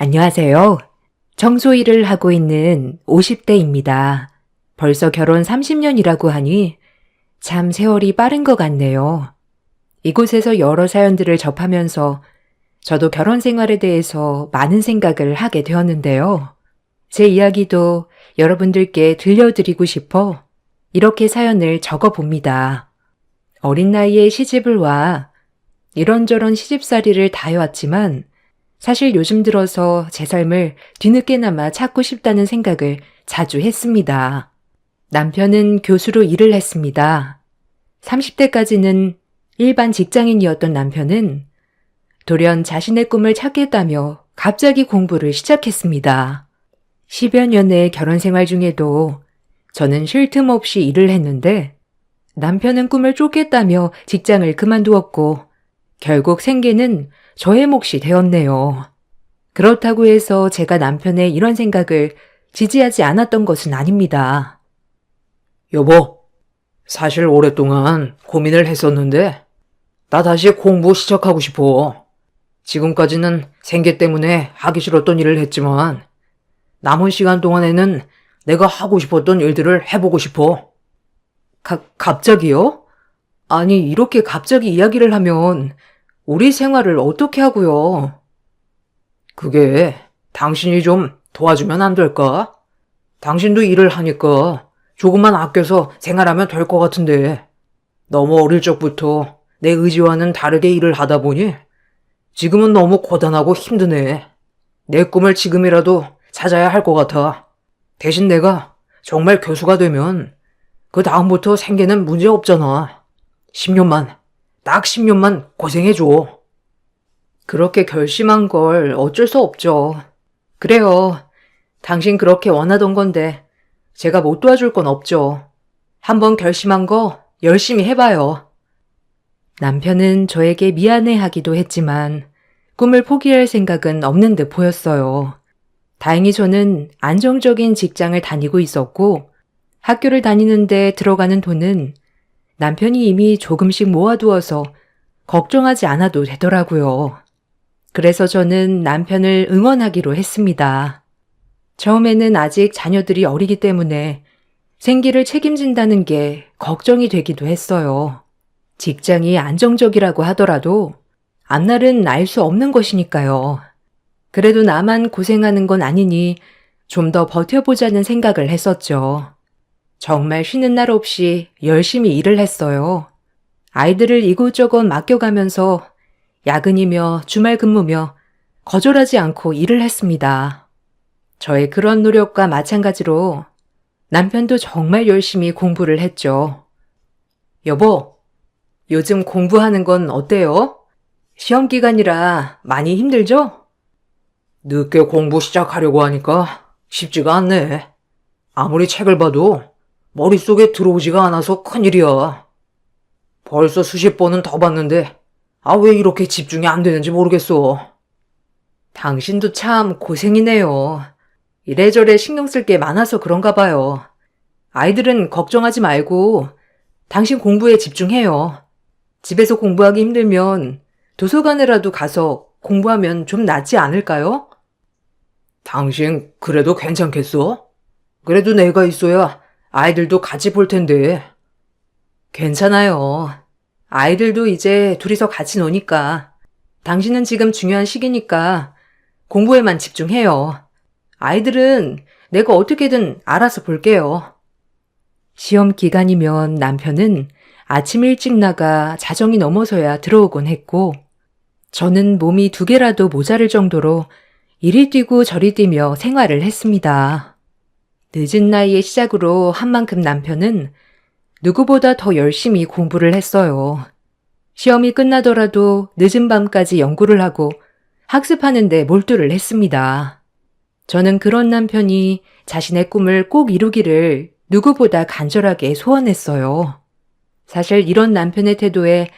안녕하세요. 청소 일을 하고 있는 50대입니다. 벌써 결혼 30년이라고 하니 참 세월이 빠른 것 같네요. 이곳에서 여러 사연들을 접하면서 저도 결혼 생활에 대해서 많은 생각을 하게 되었는데요. 제 이야기도 여러분들께 들려드리고 싶어 이렇게 사연을 적어봅니다. 어린 나이에 시집을 와 이런저런 시집살이를 다 해왔지만 사실 요즘 들어서 제 삶을 뒤늦게나마 찾고 싶다는 생각을 자주 했습니다. 남편은 교수로 일을 했습니다. 30대까지는 일반 직장인이었던 남편은 돌연 자신의 꿈을 찾겠다며 갑자기 공부를 시작했습니다. 10여 년의 결혼 생활 중에도 저는 쉴 틈 없이 일을 했는데 남편은 꿈을 쫓겠다며 직장을 그만두었고 결국 생계는 저의 몫이 되었네요. 그렇다고 해서 제가 남편의 이런 생각을 지지하지 않았던 것은 아닙니다. 여보, 사실 오랫동안 고민을 했었는데 나 다시 공부 시작하고 싶어. 지금까지는 생계 때문에 하기 싫었던 일을 했지만 남은 시간 동안에는 내가 하고 싶었던 일들을 해보고 싶어. 갑자기요? 아니, 이렇게 갑자기 이야기를 하면 우리 생활을 어떻게 하고요? 그게 당신이 좀 도와주면 안 될까? 당신도 일을 하니까 조금만 아껴서 생활하면 될 것 같은데 너무 어릴 적부터 내 의지와는 다르게 일을 하다 보니 지금은 너무 고단하고 힘드네. 내 꿈을 지금이라도 찾아야 할 것 같아. 대신 내가 정말 교수가 되면 그 다음부터 생계는 문제 없잖아. 10년만, 딱 10년만 고생해줘. 그렇게 결심한 걸 어쩔 수 없죠. 그래요. 당신 그렇게 원하던 건데 제가 못 도와줄 건 없죠. 한번 결심한 거 열심히 해봐요. 남편은 저에게 미안해하기도 했지만 꿈을 포기할 생각은 없는 듯 보였어요. 다행히 저는 안정적인 직장을 다니고 있었고 학교를 다니는데 들어가는 돈은 남편이 이미 조금씩 모아두어서 걱정하지 않아도 되더라고요. 그래서 저는 남편을 응원하기로 했습니다. 처음에는 아직 자녀들이 어리기 때문에 생계를 책임진다는 게 걱정이 되기도 했어요. 직장이 안정적이라고 하더라도 앞날은 알 수 없는 것이니까요. 그래도 나만 고생하는 건 아니니 좀 더 버텨보자는 생각을 했었죠. 정말 쉬는 날 없이 열심히 일을 했어요. 아이들을 이곳저곳 맡겨가면서 야근이며 주말 근무며 거절하지 않고 일을 했습니다. 저의 그런 노력과 마찬가지로 남편도 정말 열심히 공부를 했죠. 여보, 요즘 공부하는 건 어때요? 시험 기간이라 많이 힘들죠? 늦게 공부 시작하려고 하니까 쉽지가 않네. 아무리 책을 봐도 머릿속에 들어오지가 않아서 큰일이야. 벌써 수십 번은 더 봤는데 왜 이렇게 집중이 안 되는지 모르겠어. 당신도 참 고생이네요. 이래저래 신경 쓸 게 많아서 그런가 봐요. 아이들은 걱정하지 말고 당신 공부에 집중해요. 집에서 공부하기 힘들면 도서관에라도 가서 공부하면 좀 낫지 않을까요? 당신 그래도 괜찮겠어? 그래도 내가 있어야 아이들도 같이 볼 텐데. 괜찮아요. 아이들도 이제 둘이서 같이 노니까. 당신은 지금 중요한 시기니까 공부에만 집중해요. 아이들은 내가 어떻게든 알아서 볼게요. 시험 기간이면 남편은 아침 일찍 나가 자정이 넘어서야 들어오곤 했고 저는 몸이 2개라도 모자랄 정도로 이리 뛰고 저리 뛰며 생활을 했습니다. 늦은 나이에 시작으로 한 만큼 남편은 누구보다 더 열심히 공부를 했어요. 시험이 끝나더라도 늦은 밤까지 연구를 하고 학습하는 데 몰두를 했습니다. 저는 그런 남편이 자신의 꿈을 꼭 이루기를 누구보다 간절하게 소원했어요. 사실 이런 남편의 태도에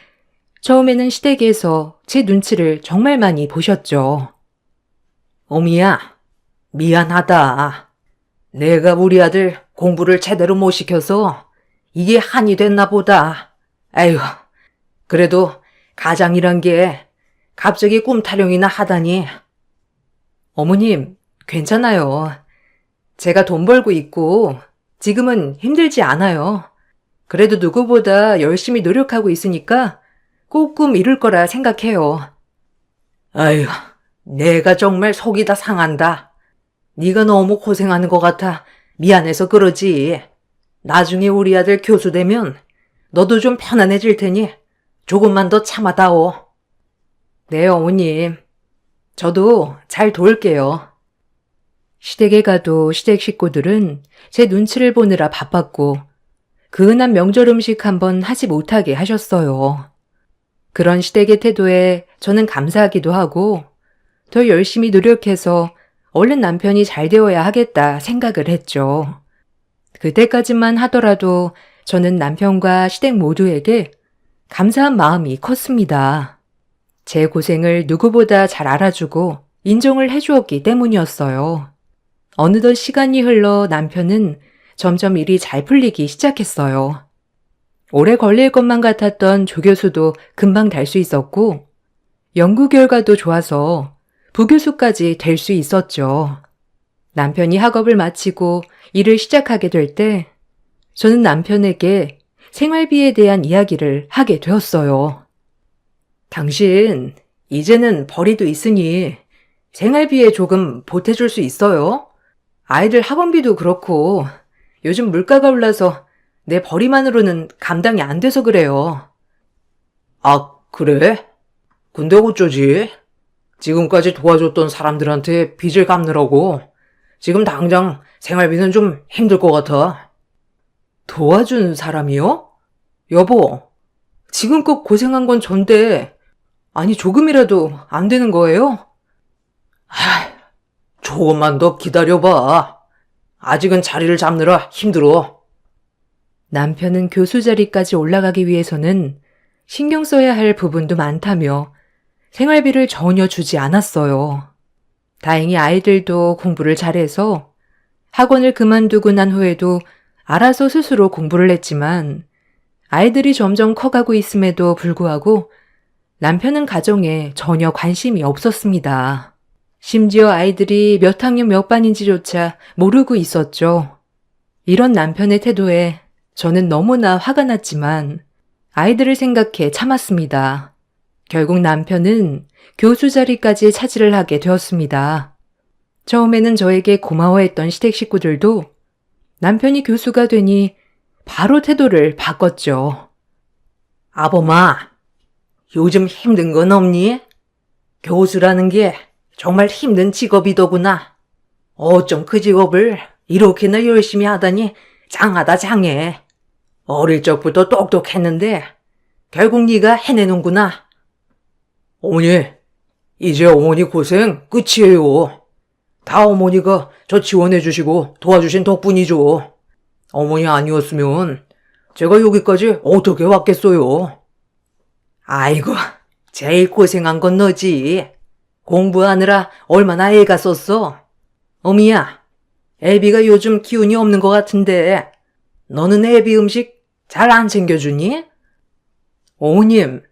처음에는 시댁에서 제 눈치를 정말 많이 보셨죠. 어미야, 미안하다. 내가 우리 아들 공부를 제대로 못 시켜서 이게 한이 됐나 보다. 아휴, 그래도 가장이란 게 갑자기 꿈 타령이나 하다니. 어머님, 괜찮아요. 제가 돈 벌고 있고 지금은 힘들지 않아요. 그래도 누구보다 열심히 노력하고 있으니까 꼭끔 이룰 거라 생각해요. 아휴, 내가 정말 속이 다 상한다. 네가 너무 고생하는 것 같아 미안해서 그러지. 나중에 우리 아들 교수 되면 너도 좀 편안해질 테니 조금만 더 참아다오. 네, 어머님. 저도 잘 도울게요. 시댁에 가도 시댁 식구들은 제 눈치를 보느라 바빴고 그 흔한 명절 음식 한번 하지 못하게 하셨어요. 그런 시댁의 태도에 저는 감사하기도 하고 더 열심히 노력해서 얼른 남편이 잘 되어야 하겠다 생각을 했죠. 그때까지만 하더라도 저는 남편과 시댁 모두에게 감사한 마음이 컸습니다. 제 고생을 누구보다 잘 알아주고 인정을 해주었기 때문이었어요. 어느덧 시간이 흘러 남편은 점점 일이 잘 풀리기 시작했어요. 오래 걸릴 것만 같았던 조교수도 금방 달 수 있었고 연구 결과도 좋아서 부교수까지 될 수 있었죠. 남편이 학업을 마치고 일을 시작하게 될 때 저는 남편에게 생활비에 대한 이야기를 하게 되었어요. 당신 이제는 벌이도 있으니 생활비에 조금 보태줄 수 있어요? 아이들 학원비도 그렇고 요즘 물가가 올라서 내 벌이만으로는 감당이 안 돼서 그래요. 아, 그래? 근데 어쩌지? 지금까지 도와줬던 사람들한테 빚을 갚느라고 지금 당장 생활비는 좀 힘들 것 같아. 도와준 사람이요? 여보, 지금껏 고생한 건 전데 아니 조금이라도 안 되는 거예요? 조금만 더 기다려봐. 아직은 자리를 잡느라 힘들어. 남편은 교수 자리까지 올라가기 위해서는 신경 써야 할 부분도 많다며 생활비를 전혀 주지 않았어요. 다행히 아이들도 공부를 잘해서 학원을 그만두고 난 후에도 알아서 스스로 공부를 했지만 아이들이 점점 커가고 있음에도 불구하고 남편은 가정에 전혀 관심이 없었습니다. 심지어 아이들이 몇 학년 몇 반인지조차 모르고 있었죠. 이런 남편의 태도에 저는 너무나 화가 났지만 아이들을 생각해 참았습니다. 결국 남편은 교수 자리까지 차지를 하게 되었습니다. 처음에는 저에게 고마워했던 시댁 식구들도 남편이 교수가 되니 바로 태도를 바꿨죠. 아범아, 요즘 힘든 건 없니? 교수라는 게 정말 힘든 직업이더구나. 어쩜 그 직업을 이렇게나 열심히 하다니 장하다 장해. 어릴 적부터 똑똑했는데 결국 네가 해내는구나. 어머니, 이제 어머니 고생 끝이에요. 다 어머니가 저 지원해 주시고 도와주신 덕분이죠. 어머니 아니었으면 제가 여기까지 어떻게 왔겠어요? 아이고, 제일 고생한 건 너지. 공부하느라 얼마나 애가 썼어. 어미야, 애비가 요즘 기운이 없는 것 같은데 너는 애비 음식 잘 안 챙겨주니? 어머님,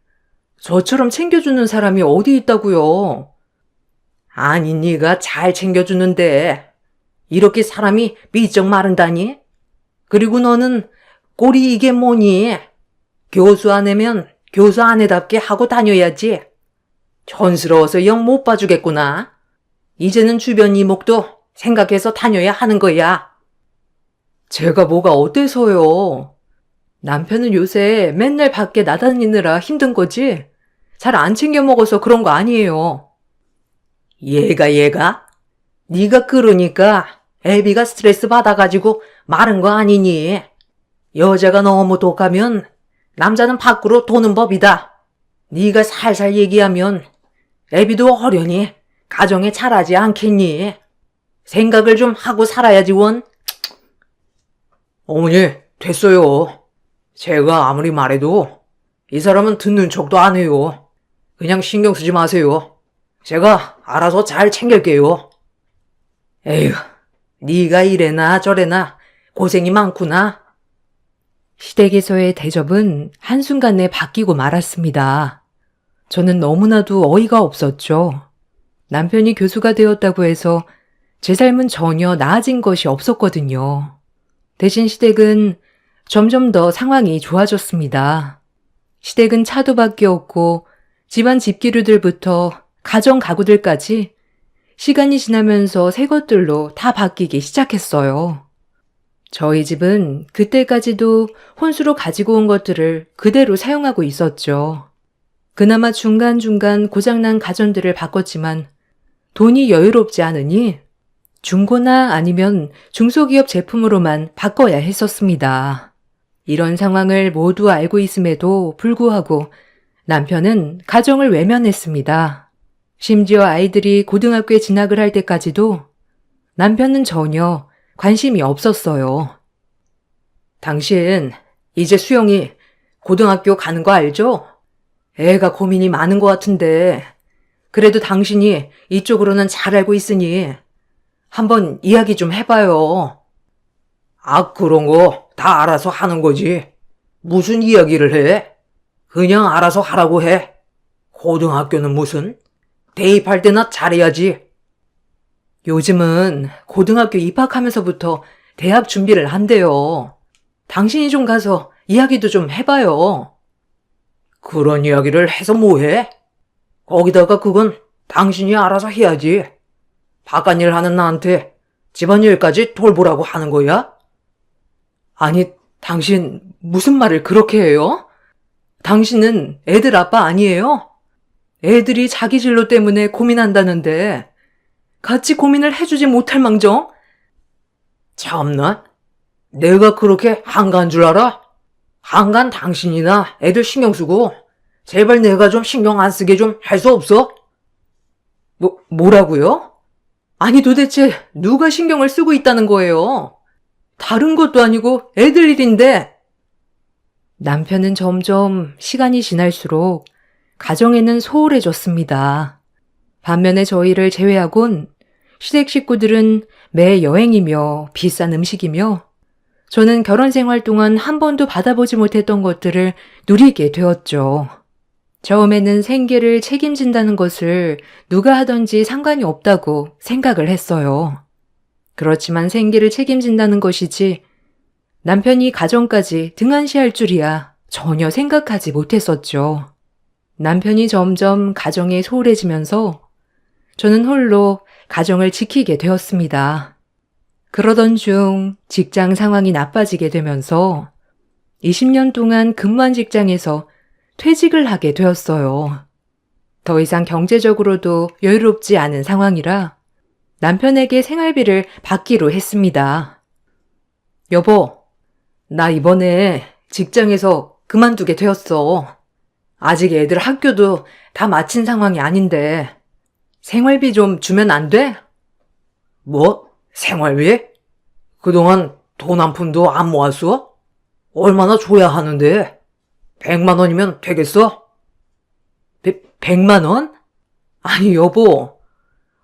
저처럼 챙겨주는 사람이 어디 있다고요? 아니, 네가 잘 챙겨주는데 이렇게 사람이 삐쩍 마른다니? 그리고 너는 꼴이 이게 뭐니? 교수 아내면 교수 아내답게 하고 다녀야지. 촌스러워서 영 못 봐주겠구나. 이제는 주변 이목도 생각해서 다녀야 하는 거야. 제가 뭐가 어때서요? 남편은 요새 맨날 밖에 나다니느라 힘든 거지? 잘 안 챙겨 먹어서 그런 거 아니에요. 얘가? 네가 그러니까 애비가 스트레스 받아가지고 마른 거 아니니? 여자가 너무 독하면 남자는 밖으로 도는 법이다. 네가 살살 얘기하면 애비도 어련히 가정에 잘하지 않겠니? 생각을 좀 하고 살아야지 원. 어머니, 됐어요. 제가 아무리 말해도 이 사람은 듣는 척도 안 해요. 그냥 신경 쓰지 마세요. 제가 알아서 잘 챙길게요. 에휴, 네가 이래나 저래나 고생이 많구나. 시댁에서의 대접은 한순간에 바뀌고 말았습니다. 저는 너무나도 어이가 없었죠. 남편이 교수가 되었다고 해서 제 삶은 전혀 나아진 것이 없었거든요. 대신 시댁은 점점 더 상황이 좋아졌습니다. 시댁은 차도 바뀌었고 집안 집기류들부터 가정 가구들까지 시간이 지나면서 새 것들로 다 바뀌기 시작했어요. 저희 집은 그때까지도 혼수로 가지고 온 것들을 그대로 사용하고 있었죠. 그나마 중간중간 고장난 가전들을 바꿨지만 돈이 여유롭지 않으니 중고나 아니면 중소기업 제품으로만 바꿔야 했었습니다. 이런 상황을 모두 알고 있음에도 불구하고 남편은 가정을 외면했습니다. 심지어 아이들이 고등학교에 진학을 할 때까지도 남편은 전혀 관심이 없었어요. 당신 이제 수영이 고등학교 가는 거 알죠? 애가 고민이 많은 것 같은데 그래도 당신이 이쪽으로는 잘 알고 있으니 한번 이야기 좀 해봐요. 아, 그런 거 다 알아서 하는 거지. 무슨 이야기를 해? 그냥 알아서 하라고 해. 고등학교는 무슨? 대입할 때나 잘해야지. 요즘은 고등학교 입학하면서부터 대학 준비를 한대요. 당신이 좀 가서 이야기도 좀 해봐요. 그런 이야기를 해서 뭐해? 거기다가 그건 당신이 알아서 해야지. 바깥일 하는 나한테 집안일까지 돌보라고 하는 거야? 아니, 당신 무슨 말을 그렇게 해요? 당신은 애들 아빠 아니에요? 애들이 자기 진로 때문에 고민한다는데 같이 고민을 해주지 못할 망정? 참나, 내가 그렇게 한가한 줄 알아? 한가한 당신이나 애들 신경 쓰고 제발 내가 좀 신경 안 쓰게 좀 할 수 없어? 뭐라고요? 아니 도대체 누가 신경을 쓰고 있다는 거예요? 다른 것도 아니고 애들 일인데. 남편은 점점 시간이 지날수록 가정에는 소홀해졌습니다. 반면에 저희를 제외하곤 시댁 식구들은 매 여행이며 비싼 음식이며 저는 결혼 생활 동안 한 번도 받아보지 못했던 것들을 누리게 되었죠. 처음에는 생계를 책임진다는 것을 누가 하든지 상관이 없다고 생각을 했어요. 그렇지만 생계를 책임진다는 것이지 남편이 가정까지 등한시할 줄이야 전혀 생각하지 못했었죠. 남편이 점점 가정에 소홀해지면서 저는 홀로 가정을 지키게 되었습니다. 그러던 중 직장 상황이 나빠지게 되면서 20년 동안 근무한 직장에서 퇴직을 하게 되었어요. 더 이상 경제적으로도 여유롭지 않은 상황이라 남편에게 생활비를 받기로 했습니다. 여보, 나 이번에 직장에서 그만두게 되었어. 아직 애들 학교도 다 마친 상황이 아닌데 생활비 좀 주면 안 돼? 뭐? 생활비? 그동안 돈 한 푼도 안 모았어? 얼마나 줘야 하는데? 100만 원이면 되겠어? 100만 원? 아니 여보,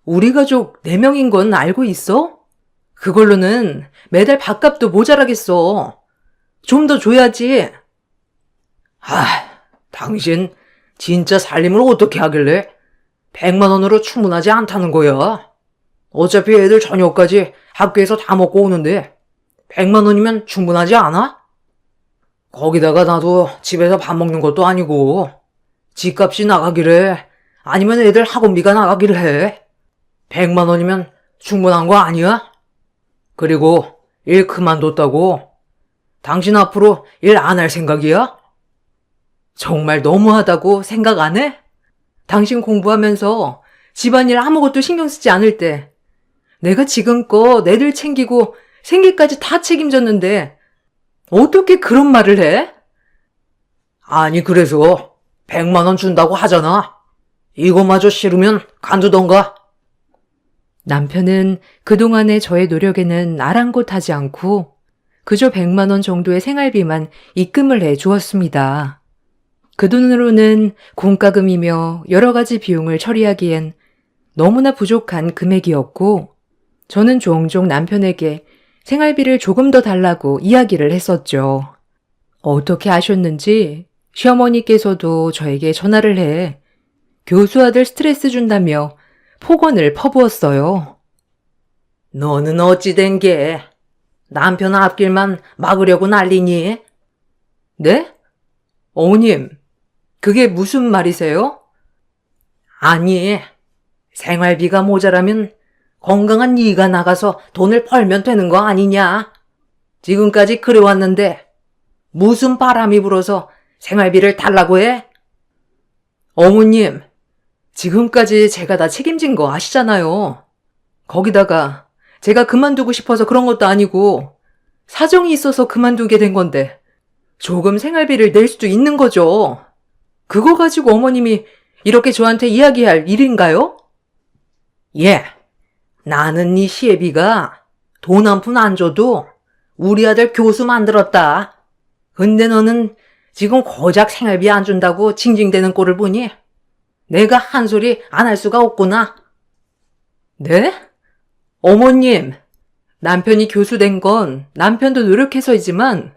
우리 가족 4명인 건 알고 있어? 그걸로는 매달 밥값도 모자라겠어. 좀 더 줘야지. 당신 진짜 살림을 어떻게 하길래 100만 원으로 충분하지 않다는 거야. 어차피 애들 저녁까지 학교에서 다 먹고 오는데 100만 원이면 충분하지 않아? 거기다가 나도 집에서 밥 먹는 것도 아니고 집값이 나가기래 아니면 애들 학원비가 나가기를 해. 100만 원이면 충분한 거 아니야? 그리고 일 그만뒀다고 당신 앞으로 일 안 할 생각이야? 정말 너무하다고 생각 안 해? 당신 공부하면서 집안일 아무것도 신경 쓰지 않을 때 내가 지금껏 애들 챙기고 생계까지 다 책임졌는데 어떻게 그런 말을 해? 아니 그래서 100만 원 준다고 하잖아. 이거마저 싫으면 간두던가. 남편은 그동안의 저의 노력에는 아랑곳하지 않고 그저 100만 원 정도의 생활비만 입금을 해 주었습니다. 그 돈으로는 공과금이며 여러 가지 비용을 처리하기엔 너무나 부족한 금액이었고 저는 종종 남편에게 생활비를 조금 더 달라고 이야기를 했었죠. 어떻게 아셨는지 시어머니께서도 저에게 전화를 해 교수 아들 스트레스 준다며 폭언을 퍼부었어요. 너는 어찌 된 게? 남편 앞길만 막으려고 난리니? 네? 어머님, 그게 무슨 말이세요? 아니, 생활비가 모자라면 건강한 네가 나가서 돈을 벌면 되는 거 아니냐? 지금까지 그래왔는데 무슨 바람이 불어서 생활비를 달라고 해? 어머님, 지금까지 제가 다 책임진 거 아시잖아요. 거기다가 제가 그만두고 싶어서 그런 것도 아니고 사정이 있어서 그만두게 된 건데 조금 생활비를 낼 수도 있는 거죠. 그거 가지고 어머님이 이렇게 저한테 이야기할 일인가요? 예, 나는 네 시애비가 돈 한 푼 안 줘도 우리 아들 교수 만들었다. 근데 너는 지금 고작 생활비 안 준다고 징징대는 꼴을 보니 내가 한 소리 안 할 수가 없구나. 네? 어머님, 남편이 교수 된 건 남편도 노력해서이지만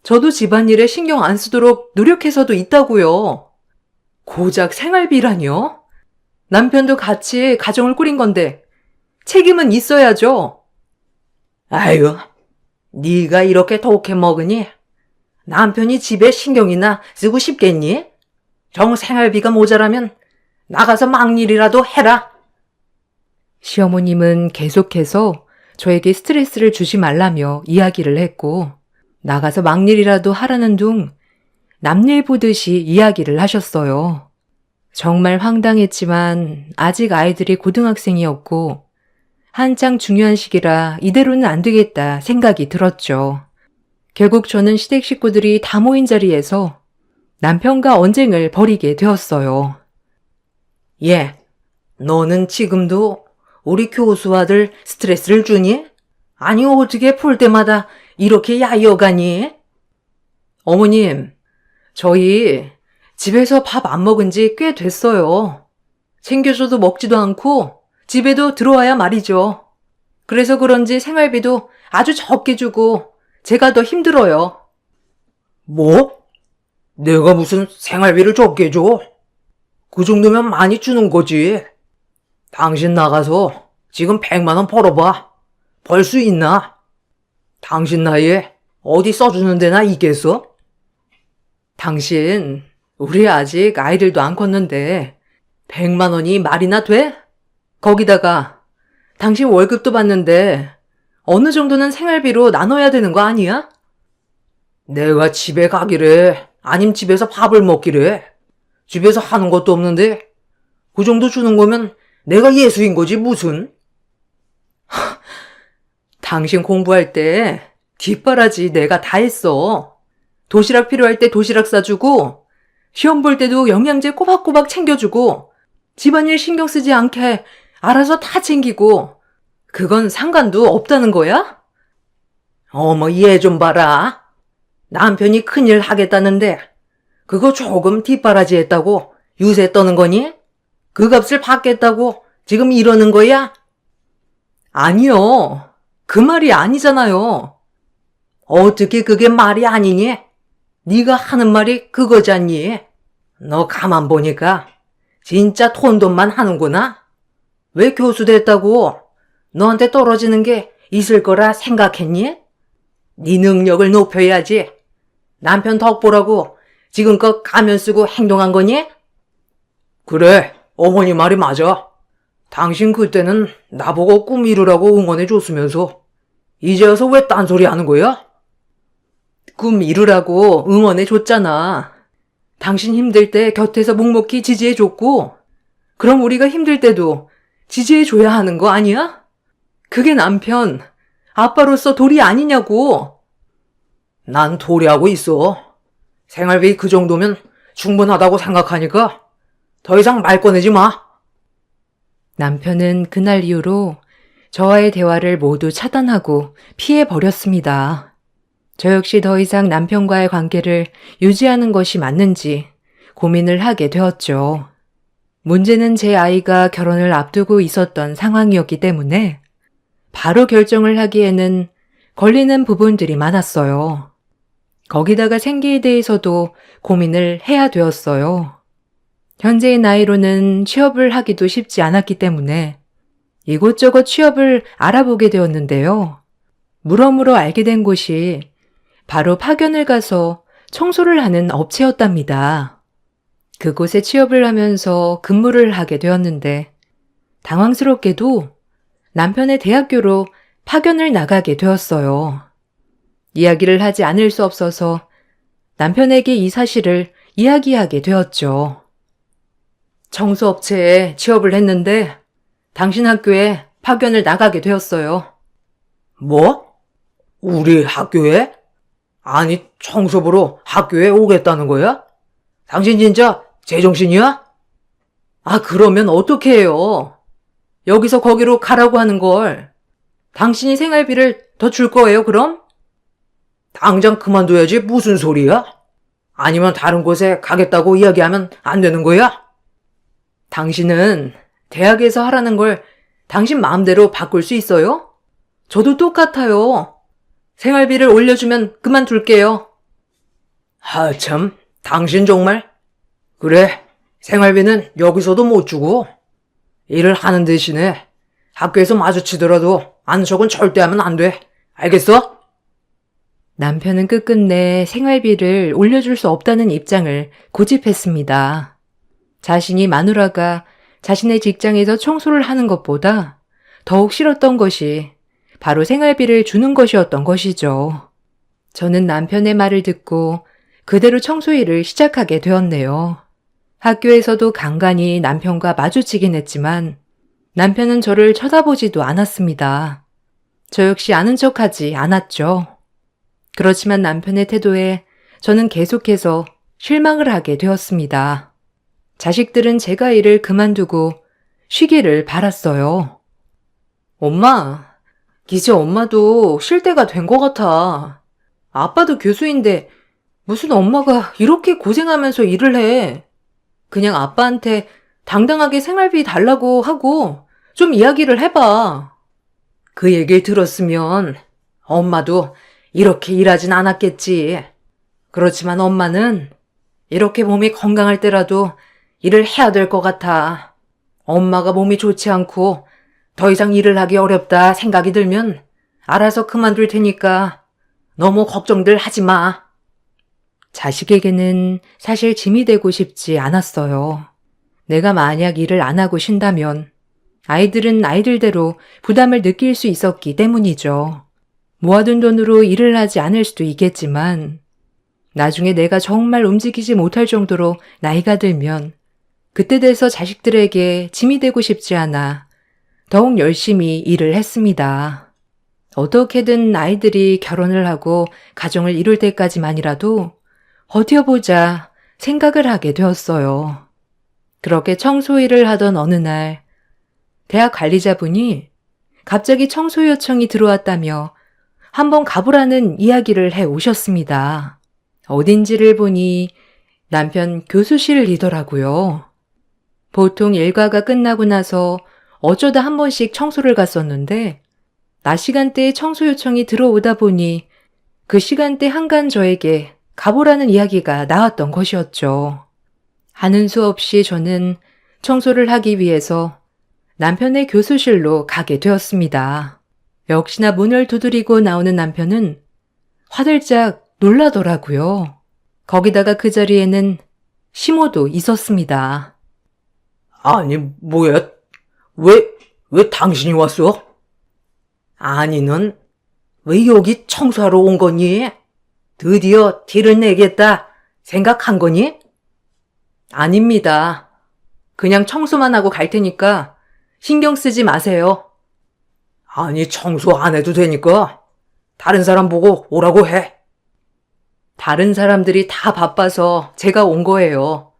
저도 집안일에 신경 안 쓰도록 노력해서도 있다고요. 고작 생활비라뇨? 남편도 같이 가정을 꾸린 건데 책임은 있어야죠. 아유, 네가 이렇게 독해 먹으니 남편이 집에 신경이나 쓰고 싶겠니? 정 생활비가 모자라면 나가서 막일이라도 해라. 시어머님은 계속해서 저에게 스트레스를 주지 말라며 이야기를 했고 나가서 막일이라도 하라는 둥 남일 보듯이 이야기를 하셨어요. 정말 황당했지만 아직 아이들이 고등학생이었고 한창 중요한 시기라 이대로는 안 되겠다 생각이 들었죠. 결국 저는 시댁 식구들이 다 모인 자리에서 남편과 언쟁을 벌이게 되었어요. 예, 너는 지금도 우리 교수 아들 스트레스를 주니? 아니 어떻게 풀 때마다 이렇게 야이어가니? 어머님, 저희 집에서 밥 안 먹은 지 꽤 됐어요. 챙겨줘도 먹지도 않고 집에도 들어와야 말이죠. 그래서 그런지 생활비도 아주 적게 주고 제가 더 힘들어요. 뭐? 내가 무슨 생활비를 적게 줘? 그 정도면 많이 주는 거지. 당신 나가서 지금 100만 원 벌어봐. 벌 수 있나? 당신 나이에 어디 써주는 데나 있겠어? 당신, 우리 아직 아이들도 안 컸는데 100만 원이 말이나 돼? 거기다가 당신 월급도 받는데 어느 정도는 생활비로 나눠야 되는 거 아니야? 내가 집에 가기래, 아님 집에서 밥을 먹기래. 집에서 하는 것도 없는데 그 정도 주는 거면 내가 예수인 거지 무슨? 당신 공부할 때 뒷바라지 내가 다 했어. 도시락 필요할 때 도시락 싸주고 시험 볼 때도 영양제 꼬박꼬박 챙겨주고 집안일 신경 쓰지 않게 알아서 다 챙기고 그건 상관도 없다는 거야? 어머 얘 좀 봐라. 남편이 큰일 하겠다는데 그거 조금 뒷바라지 했다고 유세 떠는 거니? 그 값을 받겠다고 지금 이러는 거야? 아니요. 그 말이 아니잖아요. 어떻게 그게 말이 아니니? 네가 하는 말이 그거잖니? 너 가만 보니까 진짜 톤돈만 하는구나? 왜 교수 됐다고 너한테 떨어지는 게 있을 거라 생각했니? 네 능력을 높여야지. 남편 덕보라고 지금껏 가면 쓰고 행동한 거니? 그래, 어머니 말이 맞아. 당신 그때는 나보고 꿈 이루라고 응원해 줬으면서 이제 와서 왜 딴소리 하는 거야? 꿈 이루라고 응원해 줬잖아. 당신 힘들 때 곁에서 묵묵히 지지해 줬고 그럼 우리가 힘들 때도 지지해 줘야 하는 거 아니야? 그게 남편, 아빠로서 도리 아니냐고. 난 도리하고 있어. 생활비 그 정도면 충분하다고 생각하니까 더 이상 말 꺼내지 마. 남편은 그날 이후로 저와의 대화를 모두 차단하고 피해버렸습니다. 저 역시 더 이상 남편과의 관계를 유지하는 것이 맞는지 고민을 하게 되었죠. 문제는 제 아이가 결혼을 앞두고 있었던 상황이었기 때문에 바로 결정을 하기에는 걸리는 부분들이 많았어요. 거기다가 생계에 대해서도 고민을 해야 되었어요. 현재의 나이로는 취업을 하기도 쉽지 않았기 때문에 이곳저곳 취업을 알아보게 되었는데요. 물어물어 알게 된 곳이 바로 파견을 가서 청소를 하는 업체였답니다. 그곳에 취업을 하면서 근무를 하게 되었는데 당황스럽게도 남편의 대학교로 파견을 나가게 되었어요. 이야기를 하지 않을 수 없어서 남편에게 이 사실을 이야기하게 되었죠. 청소업체에 취업을 했는데 당신 학교에 파견을 나가게 되었어요. 뭐? 우리 학교에? 아니, 청소 보러 학교에 오겠다는 거야? 당신 진짜 제정신이야? 아, 그러면 어떻게 해요? 여기서 거기로 가라고 하는 걸 당신이 생활비를 더 줄 거예요, 그럼? 당장 그만둬야지 무슨 소리야? 아니면 다른 곳에 가겠다고 이야기하면 안 되는 거야? 당신은 대학에서 하라는 걸 당신 마음대로 바꿀 수 있어요? 저도 똑같아요. 생활비를 올려주면 그만둘게요. 참, 당신 정말? 그래, 생활비는 여기서도 못 주고, 일을 하는 대신에 학교에서 마주치더라도 아는 척은 절대 하면 안 돼. 알겠어? 남편은 끝끝내 생활비를 올려줄 수 없다는 입장을 고집했습니다. 자신이 마누라가 자신의 직장에서 청소를 하는 것보다 더욱 싫었던 것이 바로 생활비를 주는 것이었던 것이죠. 저는 남편의 말을 듣고 그대로 청소 일을 시작하게 되었네요. 학교에서도 간간히 남편과 마주치긴 했지만 남편은 저를 쳐다보지도 않았습니다. 저 역시 아는 척하지 않았죠. 그렇지만 남편의 태도에 저는 계속해서 실망을 하게 되었습니다. 자식들은 제가 일을 그만두고 쉬기를 바랐어요. 엄마, 이제 엄마도 쉴 때가 된 것 같아. 아빠도 교수인데 무슨 엄마가 이렇게 고생하면서 일을 해. 그냥 아빠한테 당당하게 생활비 달라고 하고 좀 이야기를 해봐. 그 얘기를 들었으면 엄마도 이렇게 일하진 않았겠지. 그렇지만 엄마는 이렇게 몸이 건강할 때라도 일을 해야 될 것 같아. 엄마가 몸이 좋지 않고 더 이상 일을 하기 어렵다 생각이 들면 알아서 그만둘 테니까 너무 걱정들 하지 마. 자식에게는 사실 짐이 되고 싶지 않았어요. 내가 만약 일을 안 하고 쉰다면 아이들은 아이들대로 부담을 느낄 수 있었기 때문이죠. 모아둔 돈으로 일을 하지 않을 수도 있겠지만 나중에 내가 정말 움직이지 못할 정도로 나이가 들면 그때 돼서 자식들에게 짐이 되고 싶지 않아 더욱 열심히 일을 했습니다. 어떻게든 아이들이 결혼을 하고 가정을 이룰 때까지만이라도 버텨보자 생각을 하게 되었어요. 그렇게 청소 일을 하던 어느 날 대학 관리자분이 갑자기 청소 요청이 들어왔다며 한번 가보라는 이야기를 해 오셨습니다. 어딘지를 보니 남편 교수실이더라고요. 보통 일과가 끝나고 나서 어쩌다 한 번씩 청소를 갔었는데 낮 시간대에 청소 요청이 들어오다 보니 그 시간대 한간 저에게 가보라는 이야기가 나왔던 것이었죠. 하는 수 없이 저는 청소를 하기 위해서 남편의 교수실로 가게 되었습니다. 역시나 문을 두드리고 나오는 남편은 화들짝 놀라더라고요. 거기다가 그 자리에는 시모도 있었습니다. 아니, 뭐야? 왜 당신이 왔어? 아니, 넌 왜 여기 청소하러 온 거니? 드디어 티를 내겠다 생각한 거니? 아닙니다. 그냥 청소만 하고 갈 테니까 신경 쓰지 마세요. 아니, 청소 안 해도 되니까 다른 사람 보고 오라고 해. 다른 사람들이 다 바빠서 제가 온 거예요.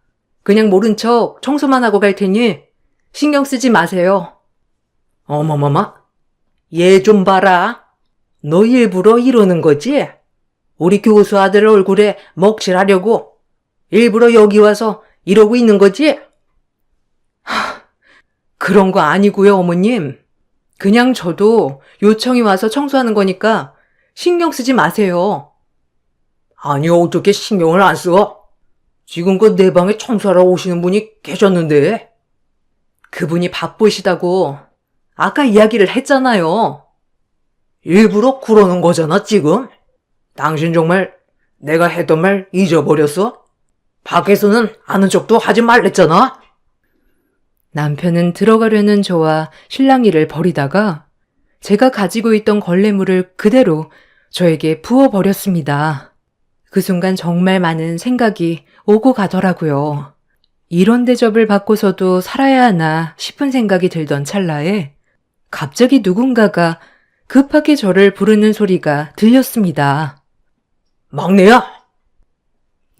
그냥 모른 척 청소만 하고 갈 테니 신경 쓰지 마세요. 어머머마, 얘 좀 봐라. 너 일부러 이러는 거지? 우리 교수 아들 얼굴에 먹칠하려고 일부러 여기 와서 이러고 있는 거지? 그런 거 아니고요, 어머님. 그냥 저도 요청이 와서 청소하는 거니까 신경 쓰지 마세요. 아니, 어떻게 신경을 안 써? 지금껏 내 방에 청소하러 오시는 분이 계셨는데. 그분이 바쁘시다고 아까 이야기를 했잖아요. 일부러 그러는 거잖아, 지금. 당신 정말 내가 했던 말 잊어버렸어? 밖에서는 아는 척도 하지 말랬잖아? 남편은 들어가려는 저와 실랑이를 벌이다가 제가 가지고 있던 걸레물을 그대로 저에게 부어버렸습니다. 그 순간 정말 많은 생각이 오고 가더라고요. 이런 대접을 받고서도 살아야 하나 싶은 생각이 들던 찰나에 갑자기 누군가가 급하게 저를 부르는 소리가 들렸습니다. 막내야!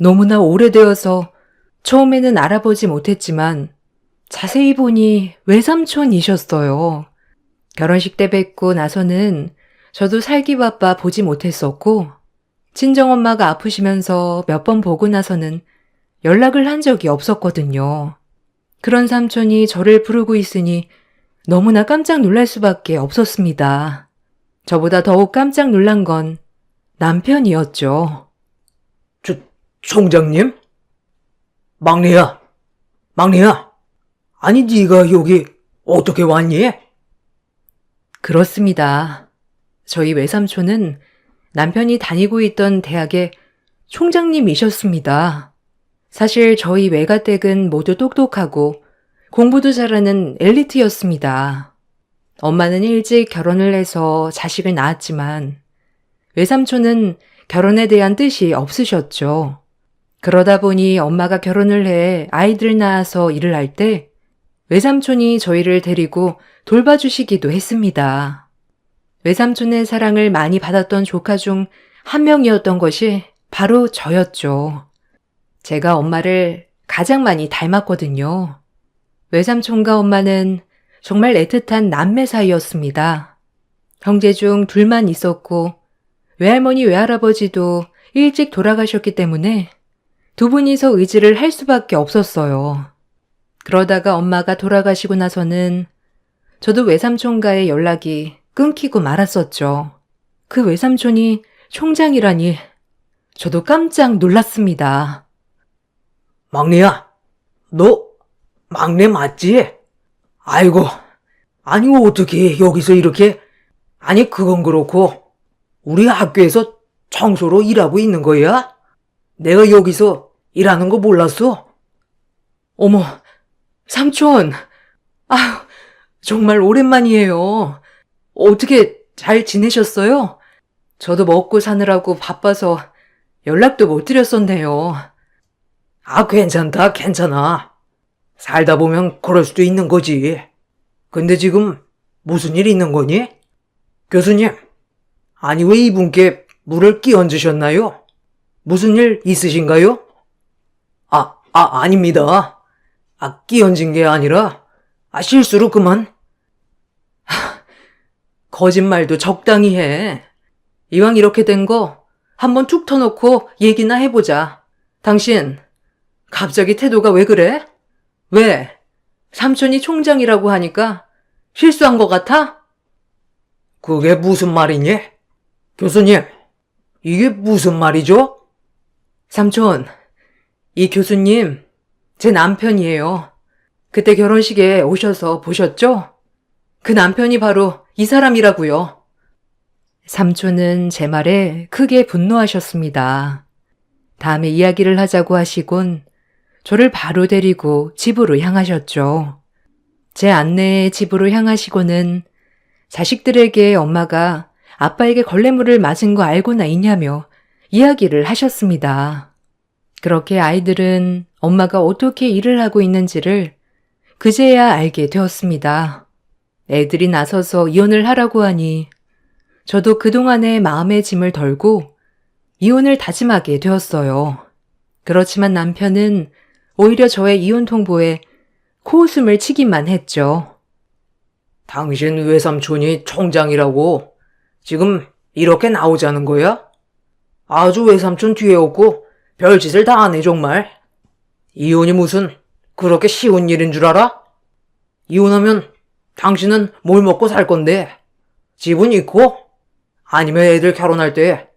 너무나 오래되어서 처음에는 알아보지 못했지만 자세히 보니 외삼촌이셨어요. 결혼식 때 뵙고 나서는 저도 살기 바빠 보지 못했었고 친정엄마가 아프시면서 몇 번 보고 나서는 연락을 한 적이 없었거든요. 그런 삼촌이 저를 부르고 있으니 너무나 깜짝 놀랄 수밖에 없었습니다. 저보다 더욱 깜짝 놀란 건 남편이었죠. 총장님? 막내야, 막내야. 아니, 네가 여기 어떻게 왔니? 그렇습니다. 저희 외삼촌은 남편이 다니고 있던 대학의 총장님이셨습니다. 사실 저희 외가댁은 모두 똑똑하고 공부도 잘하는 엘리트였습니다. 엄마는 일찍 결혼을 해서 자식을 낳았지만 외삼촌은 결혼에 대한 뜻이 없으셨죠. 그러다 보니 엄마가 결혼을 해 아이들 낳아서 일을 할 때 외삼촌이 저희를 데리고 돌봐주시기도 했습니다. 외삼촌의 사랑을 많이 받았던 조카 중 한 명이었던 것이 바로 저였죠. 제가 엄마를 가장 많이 닮았거든요. 외삼촌과 엄마는 정말 애틋한 남매 사이였습니다. 형제 중 둘만 있었고 외할머니 외할아버지도 일찍 돌아가셨기 때문에 두 분이서 의지를 할 수밖에 없었어요. 그러다가 엄마가 돌아가시고 나서는 저도 외삼촌과의 연락이 끊기고 말았었죠. 그 외삼촌이 총장이라니 저도 깜짝 놀랐습니다. 막내야, 너 막내 맞지? 아이고, 아니 어떻게 여기서 이렇게. 아니 그건 그렇고 우리 학교에서 청소로 일하고 있는 거야? 내가 여기서 일하는 거 몰랐어? 어머, 삼촌! 아휴, 정말 오랜만이에요. 어떻게 잘 지내셨어요? 저도 먹고 사느라고 바빠서 연락도 못 드렸었네요. 아, 괜찮다, 괜찮아. 살다 보면 그럴 수도 있는 거지. 근데 지금 무슨 일 있는 거니? 교수님, 아니 왜 이분께 물을 끼얹으셨나요? 무슨 일 있으신가요? 아닙니다. 끼얹은 게 아니라, 실수로 그만. 거짓말도 적당히 해. 이왕 이렇게 된 거 한번 툭 터놓고 얘기나 해보자. 당신, 갑자기 태도가 왜 그래? 왜? 삼촌이 총장이라고 하니까 실수한 것 같아? 그게 무슨 말이니? 교수님, 이게 무슨 말이죠? 삼촌, 이 교수님, 제 남편이에요. 그때 결혼식에 오셔서 보셨죠? 그 남편이 바로 이 사람이라고요. 삼촌은 제 말에 크게 분노하셨습니다. 다음에 이야기를 하자고 하시곤 저를 바로 데리고 집으로 향하셨죠. 제 안내에 집으로 향하시고는 자식들에게 엄마가 아빠에게 걸레물을 맞은 거 알고나 있냐며 이야기를 하셨습니다. 그렇게 아이들은 엄마가 어떻게 일을 하고 있는지를 그제야 알게 되었습니다. 애들이 나서서 이혼을 하라고 하니 저도 그동안의 마음의 짐을 덜고 이혼을 다짐하게 되었어요. 그렇지만 남편은 오히려 저의 이혼 통보에 코웃음을 치기만 했죠. 당신 외삼촌이 총장이라고 지금 이렇게 나오자는 거야? 아주 외삼촌 뒤에 없고 별짓을 다 하네 정말. 이혼이 무슨 그렇게 쉬운 일인 줄 알아? 이혼하면 당신은 뭘 먹고 살 건데? 집은 있고? 아니면 애들 결혼할 때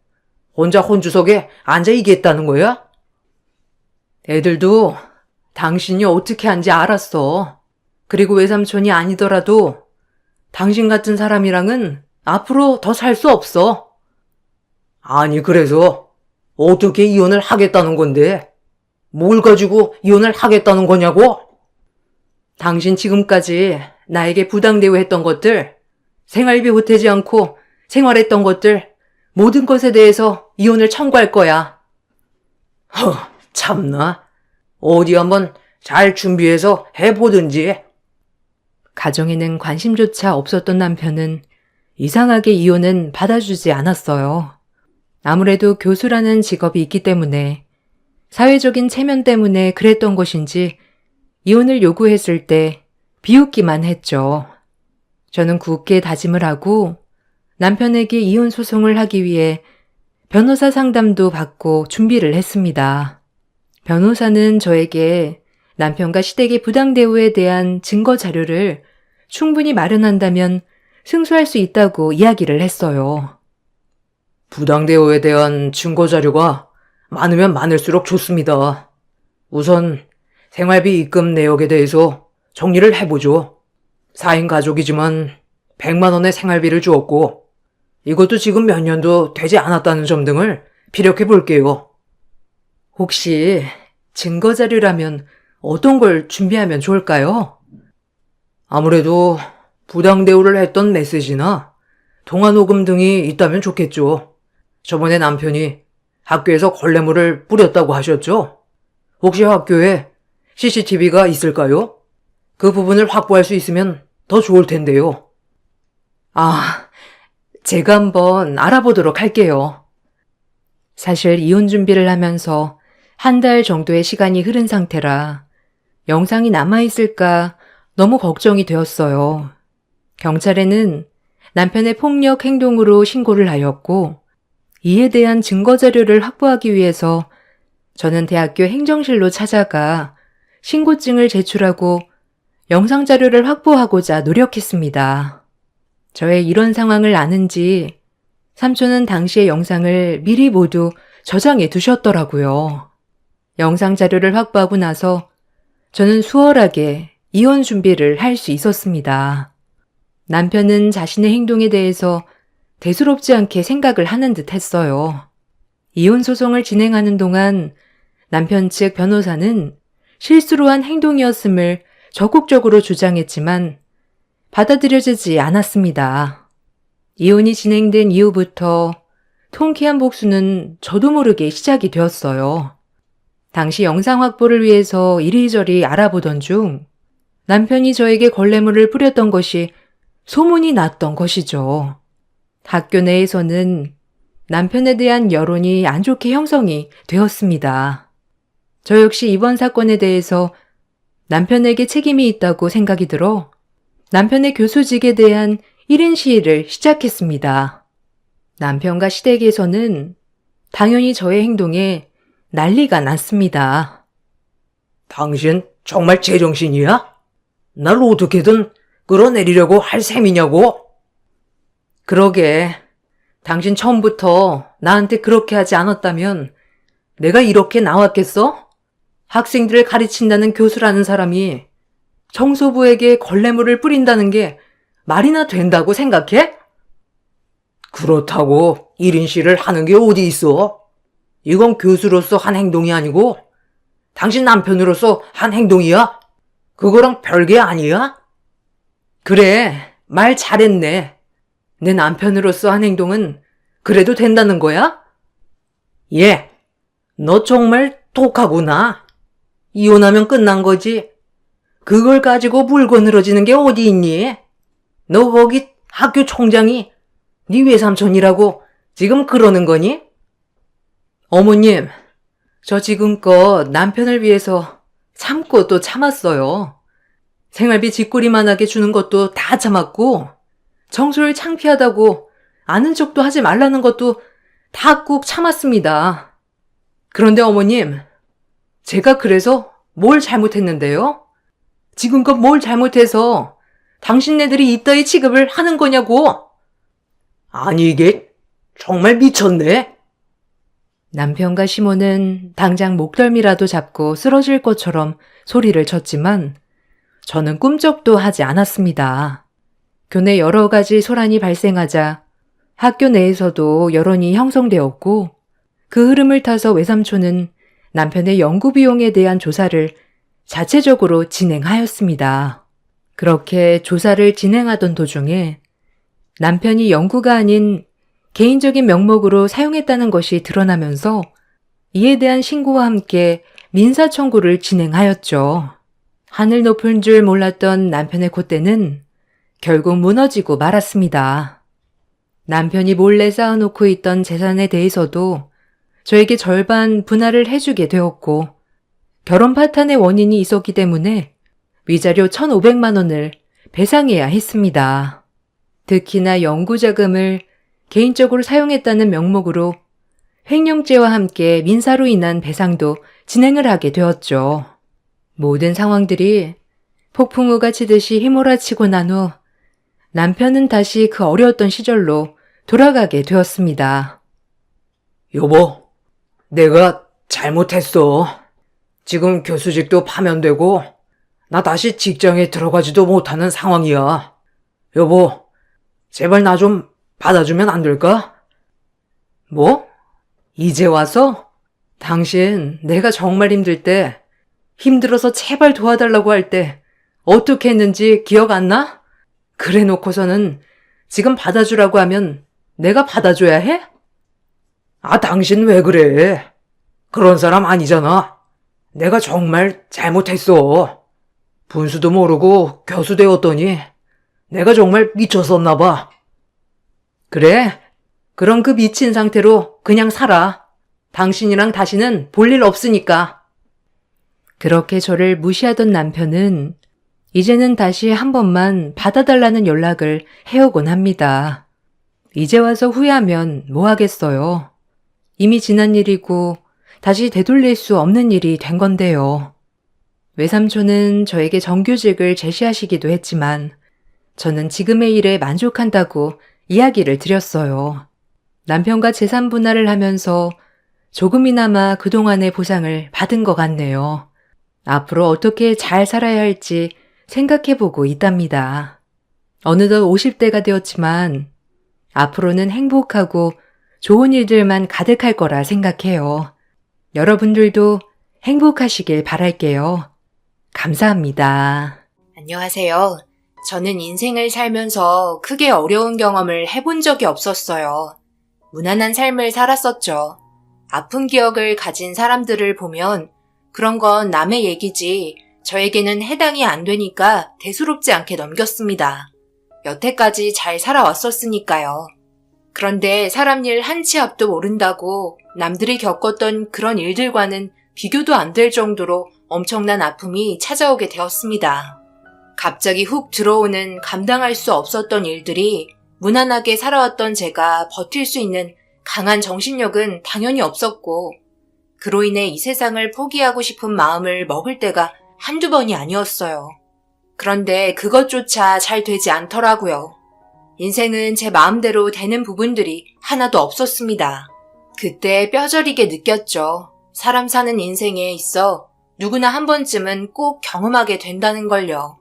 혼자 혼주석에 앉아 있겠다는 거야? 애들도 당신이 어떻게 한지 알았어. 그리고 외삼촌이 아니더라도 당신 같은 사람이랑은 앞으로 더 살 수 없어. 아니, 그래서 어떻게 이혼을 하겠다는 건데? 뭘 가지고 이혼을 하겠다는 거냐고? 당신 지금까지 나에게 부당 대우했던 것들, 생활비 보태지 않고 생활했던 것들, 모든 것에 대해서 이혼을 청구할 거야. 참나. 어디 한번 잘 준비해서 해보든지. 가정에는 관심조차 없었던 남편은 이상하게 이혼은 받아주지 않았어요. 아무래도 교수라는 직업이 있기 때문에 사회적인 체면 때문에 그랬던 것인지 이혼을 요구했을 때 비웃기만 했죠. 저는 굳게 다짐을 하고 남편에게 이혼 소송을 하기 위해 변호사 상담도 받고 준비를 했습니다. 변호사는 저에게 남편과 시댁의 부당 대우에 대한 증거 자료를 충분히 마련한다면 승소할 수 있다고 이야기를 했어요. 부당 대우에 대한 증거 자료가 많으면 많을수록 좋습니다. 우선 생활비 입금 내역에 대해서 정리를 해보죠. 4인 가족이지만 100만 원의 생활비를 주었고 이것도 지금 몇 년도 되지 않았다는 점 등을 피력해 볼게요. 혹시 증거 자료라면 어떤 걸 준비하면 좋을까요? 아무래도 부당 대우를 했던 메시지나 통화 녹음 등이 있다면 좋겠죠. 저번에 남편이 학교에서 걸레물을 뿌렸다고 하셨죠? 혹시 학교에 CCTV가 있을까요? 그 부분을 확보할 수 있으면 더 좋을 텐데요. 제가 한번 알아보도록 할게요. 사실 이혼 준비를 하면서 한 달 정도의 시간이 흐른 상태라 영상이 남아있을까 너무 걱정이 되었어요. 경찰에는 남편의 폭력 행동으로 신고를 하였고 이에 대한 증거 자료를 확보하기 위해서 저는 대학교 행정실로 찾아가 신고증을 제출하고 영상 자료를 확보하고자 노력했습니다. 저의 이런 상황을 아는지 삼촌은 당시의 영상을 미리 모두 저장해 두셨더라고요. 영상 자료를 확보하고 나서 저는 수월하게 이혼 준비를 할 수 있었습니다. 남편은 자신의 행동에 대해서 대수롭지 않게 생각을 하는 듯 했어요. 이혼 소송을 진행하는 동안 남편 측 변호사는 실수로 한 행동이었음을 적극적으로 주장했지만 받아들여지지 않았습니다. 이혼이 진행된 이후부터 통쾌한 복수는 저도 모르게 시작이 되었어요. 당시 영상 확보를 위해서 이리저리 알아보던 중 남편이 저에게 걸레물을 뿌렸던 것이 소문이 났던 것이죠. 학교 내에서는 남편에 대한 여론이 안 좋게 형성이 되었습니다. 저 역시 이번 사건에 대해서 남편에게 책임이 있다고 생각이 들어 남편의 교수직에 대한 1인 시위를 시작했습니다. 남편과 시댁에서는 당연히 저의 행동에 난리가 났습니다. 당신 정말 제정신이야? 날 어떻게든 끌어내리려고 할 셈이냐고? 그러게, 당신 처음부터 나한테 그렇게 하지 않았다면 내가 이렇게 나왔겠어? 학생들을 가르친다는 교수라는 사람이 청소부에게 걸레물을 뿌린다는 게 말이나 된다고 생각해? 그렇다고 1인 시를 하는 게 어디 있어? 이건 교수로서 한 행동이 아니고 당신 남편으로서 한 행동이야? 그거랑 별개 아니야? 그래, 말 잘했네. 내 남편으로서 한 행동은 그래도 된다는 거야? 예, 너 정말 독하구나. 이혼하면 끝난 거지. 그걸 가지고 물고 늘어지는 게 어디 있니? 너 거기 학교 총장이 네 외삼촌이라고 지금 그러는 거니? 어머님, 저 지금껏 남편을 위해서 참고 또 참았어요. 생활비 쥐꼬리만하게 주는 것도 다 참았고, 청소를 창피하다고 아는 척도 하지 말라는 것도 다 꾹 참았습니다. 그런데 어머님, 제가 그래서 뭘 잘못했는데요? 지금껏 뭘 잘못해서 당신네들이 이따위 취급을 하는 거냐고? 아니, 이게 정말 미쳤네. 남편과 시모는 당장 목덜미라도 잡고 쓰러질 것처럼 소리를 쳤지만 저는 꿈쩍도 하지 않았습니다. 교내 여러 가지 소란이 발생하자 학교 내에서도 여론이 형성되었고 그 흐름을 타서 외삼촌은 남편의 연구 비용에 대한 조사를 자체적으로 진행하였습니다. 그렇게 조사를 진행하던 도중에 남편이 연구가 아닌 개인적인 명목으로 사용했다는 것이 드러나면서 이에 대한 신고와 함께 민사 청구를 진행하였죠. 하늘 높은 줄 몰랐던 남편의 콧대는 결국 무너지고 말았습니다. 남편이 몰래 쌓아놓고 있던 재산에 대해서도 저에게 절반 분할을 해주게 되었고 결혼 파탄의 원인이 있었기 때문에 위자료 1,500만 원을 배상해야 했습니다. 특히나 연구 자금을 개인적으로 사용했다는 명목으로 횡령죄와 함께 민사로 인한 배상도 진행을 하게 되었죠. 모든 상황들이 폭풍우가 치듯이 휘몰아치고 난 후 남편은 다시 그 어려웠던 시절로 돌아가게 되었습니다. 여보, 내가 잘못했어. 지금 교수직도 파면되고 나 다시 직장에 들어가지도 못하는 상황이야. 여보, 제발 나 좀 받아주면 안 될까? 뭐? 이제 와서? 당신 내가 정말 힘들 때 힘들어서 제발 도와달라고 할 때 어떻게 했는지 기억 안 나? 그래 놓고서는 지금 받아주라고 하면 내가 받아줘야 해? 아, 당신 왜 그래? 그런 사람 아니잖아. 내가 정말 잘못했어. 분수도 모르고 교수 되었더니 내가 정말 미쳤었나 봐. 그래? 그럼 그 미친 상태로 그냥 살아. 당신이랑 다시는 볼 일 없으니까. 그렇게 저를 무시하던 남편은 이제는 다시 한 번만 받아달라는 연락을 해오곤 합니다. 이제 와서 후회하면 뭐 하겠어요. 이미 지난 일이고 다시 되돌릴 수 없는 일이 된 건데요. 외삼촌은 저에게 정규직을 제시하시기도 했지만 저는 지금의 일에 만족한다고 이야기를 드렸어요. 남편과 재산 분할을 하면서 조금이나마 그동안의 보상을 받은 것 같네요. 앞으로 어떻게 잘 살아야 할지 생각해보고 있답니다. 어느덧 50대가 되었지만 앞으로는 행복하고 좋은 일들만 가득할 거라 생각해요. 여러분들도 행복하시길 바랄게요. 감사합니다. 안녕하세요. 저는 인생을 살면서 크게 어려운 경험을 해본 적이 없었어요. 무난한 삶을 살았었죠. 아픈 기억을 가진 사람들을 보면 그런 건 남의 얘기지 저에게는 해당이 안 되니까 대수롭지 않게 넘겼습니다. 여태까지 잘 살아왔었으니까요. 그런데 사람 일 한 치 앞도 모른다고 남들이 겪었던 그런 일들과는 비교도 안 될 정도로 엄청난 아픔이 찾아오게 되었습니다. 갑자기 훅 들어오는 감당할 수 없었던 일들이 무난하게 살아왔던 제가 버틸 수 있는 강한 정신력은 당연히 없었고 그로 인해 이 세상을 포기하고 싶은 마음을 먹을 때가 한두 번이 아니었어요. 그런데 그것조차 잘 되지 않더라고요. 인생은 제 마음대로 되는 부분들이 하나도 없었습니다. 그때 뼈저리게 느꼈죠. 사람 사는 인생에 있어 누구나 한 번쯤은 꼭 경험하게 된다는 걸요.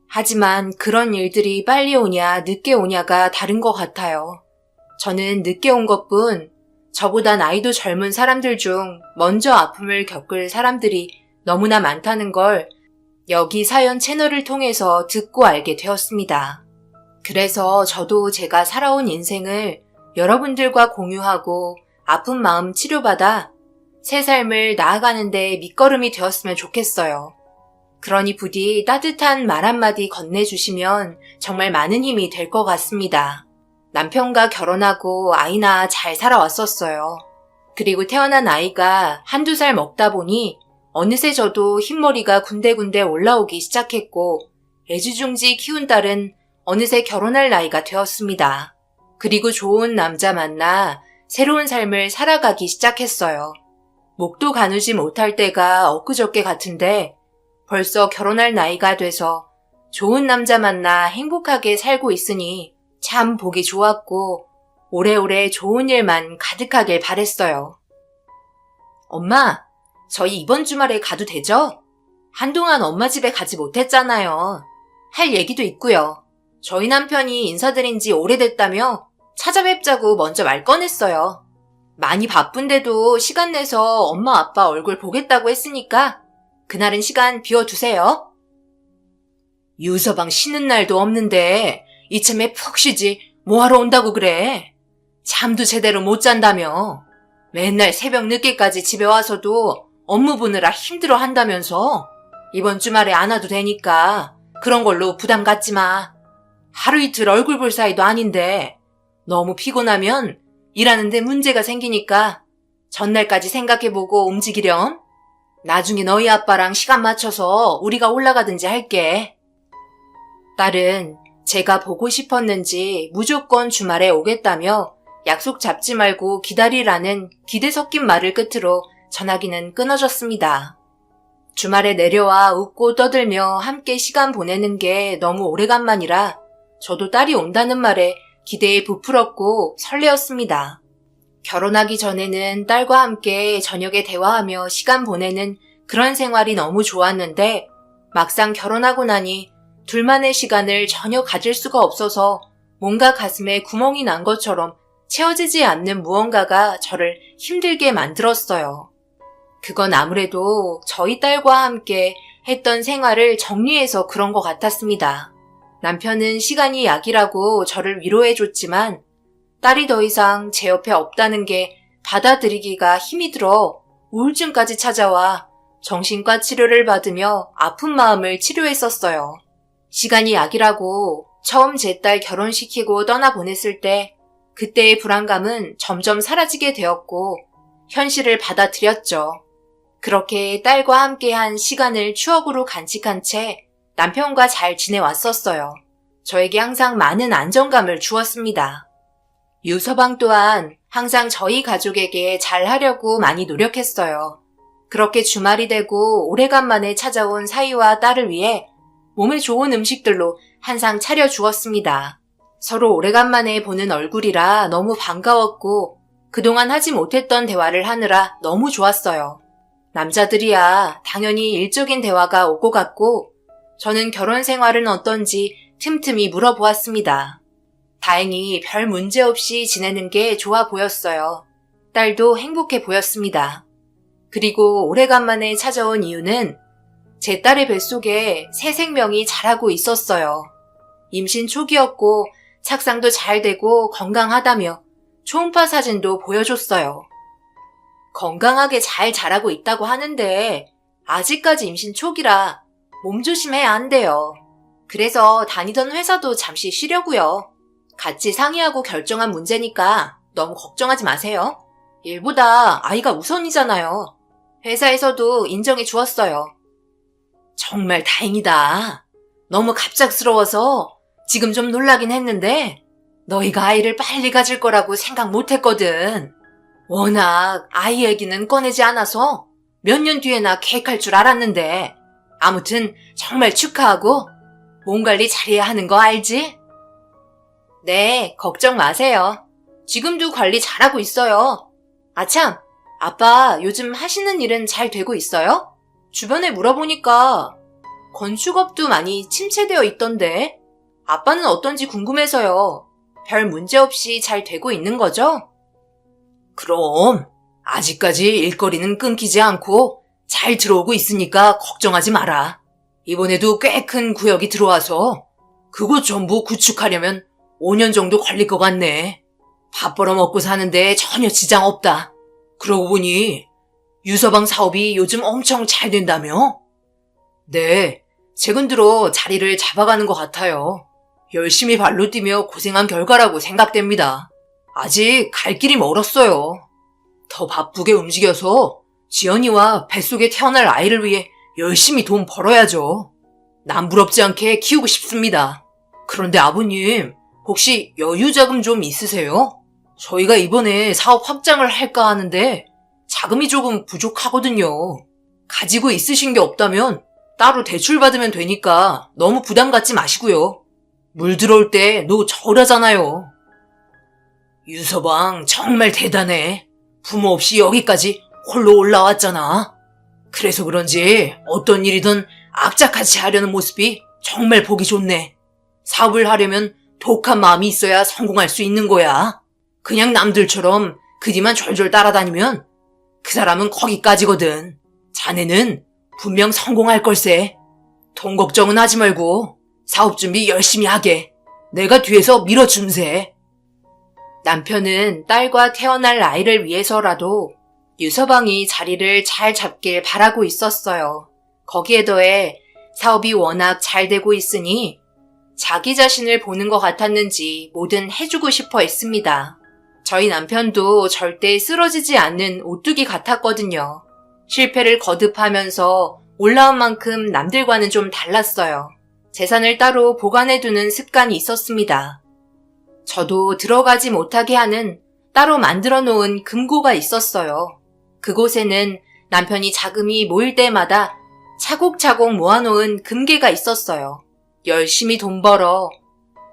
하지만 그런 일들이 빨리 오냐 늦게 오냐가 다른 것 같아요. 저는 늦게 온 것뿐 저보다 나이도 젊은 사람들 중 먼저 아픔을 겪을 사람들이 너무나 많다는 걸 여기 사연 채널을 통해서 듣고 알게 되었습니다. 그래서 저도 제가 살아온 인생을 여러분들과 공유하고 아픈 마음 치료받아 새 삶을 나아가는 데 밑거름이 되었으면 좋겠어요. 그러니 부디 따뜻한 말 한마디 건네주시면 정말 많은 힘이 될 것 같습니다. 남편과 결혼하고 아이 낳아 잘 살아왔었어요. 그리고 태어난 아이가 한두 살 먹다 보니 어느새 저도 흰머리가 군데군데 올라오기 시작했고 애지중지 키운 딸은 어느새 결혼할 나이가 되었습니다. 그리고 좋은 남자 만나 새로운 삶을 살아가기 시작했어요. 목도 가누지 못할 때가 엊그저께 같은데 벌써 결혼할 나이가 돼서 좋은 남자 만나 행복하게 살고 있으니 참 보기 좋았고 오래오래 좋은 일만 가득하길 바랬어요. 엄마, 저희 이번 주말에 가도 되죠? 한동안 엄마 집에 가지 못했잖아요. 할 얘기도 있고요. 저희 남편이 인사드린 지 오래됐다며 찾아뵙자고 먼저 말 꺼냈어요. 많이 바쁜데도 시간 내서 엄마 아빠 얼굴 보겠다고 했으니까 그날은 시간 비워두세요. 유서방 쉬는 날도 없는데 이참에 푹 쉬지 뭐하러 온다고 그래. 잠도 제대로 못 잔다며. 맨날 새벽 늦게까지 집에 와서도 업무 보느라 힘들어 한다면서. 이번 주말에 안 와도 되니까 그런 걸로 부담 갖지 마. 하루 이틀 얼굴 볼 사이도 아닌데 너무 피곤하면 일하는데 문제가 생기니까 전날까지 생각해보고 움직이렴. 나중에 너희 아빠랑 시간 맞춰서 우리가 올라가든지 할게. 딸은 제가 보고 싶었는지 무조건 주말에 오겠다며 약속 잡지 말고 기다리라는 기대 섞인 말을 끝으로 전화기는 끊어졌습니다. 주말에 내려와 웃고 떠들며 함께 시간 보내는 게 너무 오래간만이라 저도 딸이 온다는 말에 기대에 부풀었고 설레었습니다. 결혼하기 전에는 딸과 함께 저녁에 대화하며 시간 보내는 그런 생활이 너무 좋았는데 막상 결혼하고 나니 둘만의 시간을 전혀 가질 수가 없어서 뭔가 가슴에 구멍이 난 것처럼 채워지지 않는 무언가가 저를 힘들게 만들었어요. 그건 아무래도 저희 딸과 함께 했던 생활을 정리해서 그런 것 같았습니다. 남편은 시간이 약이라고 저를 위로해줬지만 딸이 더 이상 제 옆에 없다는 게 받아들이기가 힘이 들어 우울증까지 찾아와 정신과 치료를 받으며 아픈 마음을 치료했었어요. 시간이 약이라고 처음 제 딸 결혼시키고 떠나보냈을 때 그때의 불안감은 점점 사라지게 되었고 현실을 받아들였죠. 그렇게 딸과 함께한 시간을 추억으로 간직한 채 남편과 잘 지내왔었어요. 저에게 항상 많은 안정감을 주었습니다. 유서방 또한 항상 저희 가족에게 잘하려고 많이 노력했어요. 그렇게 주말이 되고 오래간만에 찾아온 사위와 딸을 위해 몸에 좋은 음식들로 항상 차려주었습니다. 서로 오래간만에 보는 얼굴이라 너무 반가웠고 그동안 하지 못했던 대화를 하느라 너무 좋았어요. 남자들이야 당연히 일적인 대화가 오고 갔고 저는 결혼 생활은 어떤지 틈틈이 물어보았습니다. 다행히 별 문제 없이 지내는 게 좋아 보였어요. 딸도 행복해 보였습니다. 그리고 오래간만에 찾아온 이유는 제 딸의 뱃속에 새 생명이 자라고 있었어요. 임신 초기였고 착상도 잘 되고 건강하다며 초음파 사진도 보여줬어요. 건강하게 잘 자라고 있다고 하는데 아직까지 임신 초기라 몸조심해야 한대요. 그래서 다니던 회사도 잠시 쉬려고요. 같이 상의하고 결정한 문제니까 너무 걱정하지 마세요. 일보다 아이가 우선이잖아요. 회사에서도 인정해 주었어요. 정말 다행이다. 너무 갑작스러워서 지금 좀 놀라긴 했는데 너희가 아이를 빨리 가질 거라고 생각 못 했거든. 워낙 아이 얘기는 꺼내지 않아서 몇 년 뒤에나 계획할 줄 알았는데 아무튼 정말 축하하고 몸 관리 잘해야 하는 거 알지? 네, 걱정 마세요. 지금도 관리 잘하고 있어요. 아참, 아빠 요즘 하시는 일은 잘 되고 있어요? 주변에 물어보니까 건축업도 많이 침체되어 있던데 아빠는 어떤지 궁금해서요. 별 문제 없이 잘 되고 있는 거죠? 그럼 아직까지 일거리는 끊기지 않고 잘 들어오고 있으니까 걱정하지 마라. 이번에도 꽤 큰 구역이 들어와서 그곳 전부 구축하려면 5년 정도 걸릴 것 같네. 밥 벌어먹고 사는데 전혀 지장 없다. 그러고 보니 유서방 사업이 요즘 엄청 잘 된다며? 네, 최근 들어 자리를 잡아가는 것 같아요. 열심히 발로 뛰며 고생한 결과라고 생각됩니다. 아직 갈 길이 멀었어요. 더 바쁘게 움직여서 지연이와 뱃속에 태어날 아이를 위해 열심히 돈 벌어야죠. 남 부럽지 않게 키우고 싶습니다. 그런데 아버님, 혹시 여유 자금 좀 있으세요? 저희가 이번에 사업 확장을 할까 하는데 자금이 조금 부족하거든요. 가지고 있으신 게 없다면 따로 대출 받으면 되니까 너무 부담 갖지 마시고요. 물 들어올 때 너 저울하잖아요. 유서방 정말 대단해. 부모 없이 여기까지 홀로 올라왔잖아. 그래서 그런지 어떤 일이든 악착같이 하려는 모습이 정말 보기 좋네. 사업을 하려면 독한 마음이 있어야 성공할 수 있는 거야. 그냥 남들처럼 그 뒤만 졸졸 따라다니면 그 사람은 거기까지거든. 자네는 분명 성공할 걸세. 돈 걱정은 하지 말고 사업 준비 열심히 하게. 내가 뒤에서 밀어줌세. 남편은 딸과 태어날 아이를 위해서라도 유서방이 자리를 잘 잡길 바라고 있었어요. 거기에 더해 사업이 워낙 잘 되고 있으니 자기 자신을 보는 것 같았는지 뭐든 해주고 싶어 했습니다. 저희 남편도 절대 쓰러지지 않는 오뚜기 같았거든요. 실패를 거듭하면서 올라온 만큼 남들과는 좀 달랐어요. 재산을 따로 보관해두는 습관이 있었습니다. 저도 들어가지 못하게 하는 따로 만들어 놓은 금고가 있었어요. 그곳에는 남편이 자금이 모일 때마다 차곡차곡 모아놓은 금괴가 있었어요. 열심히 돈 벌어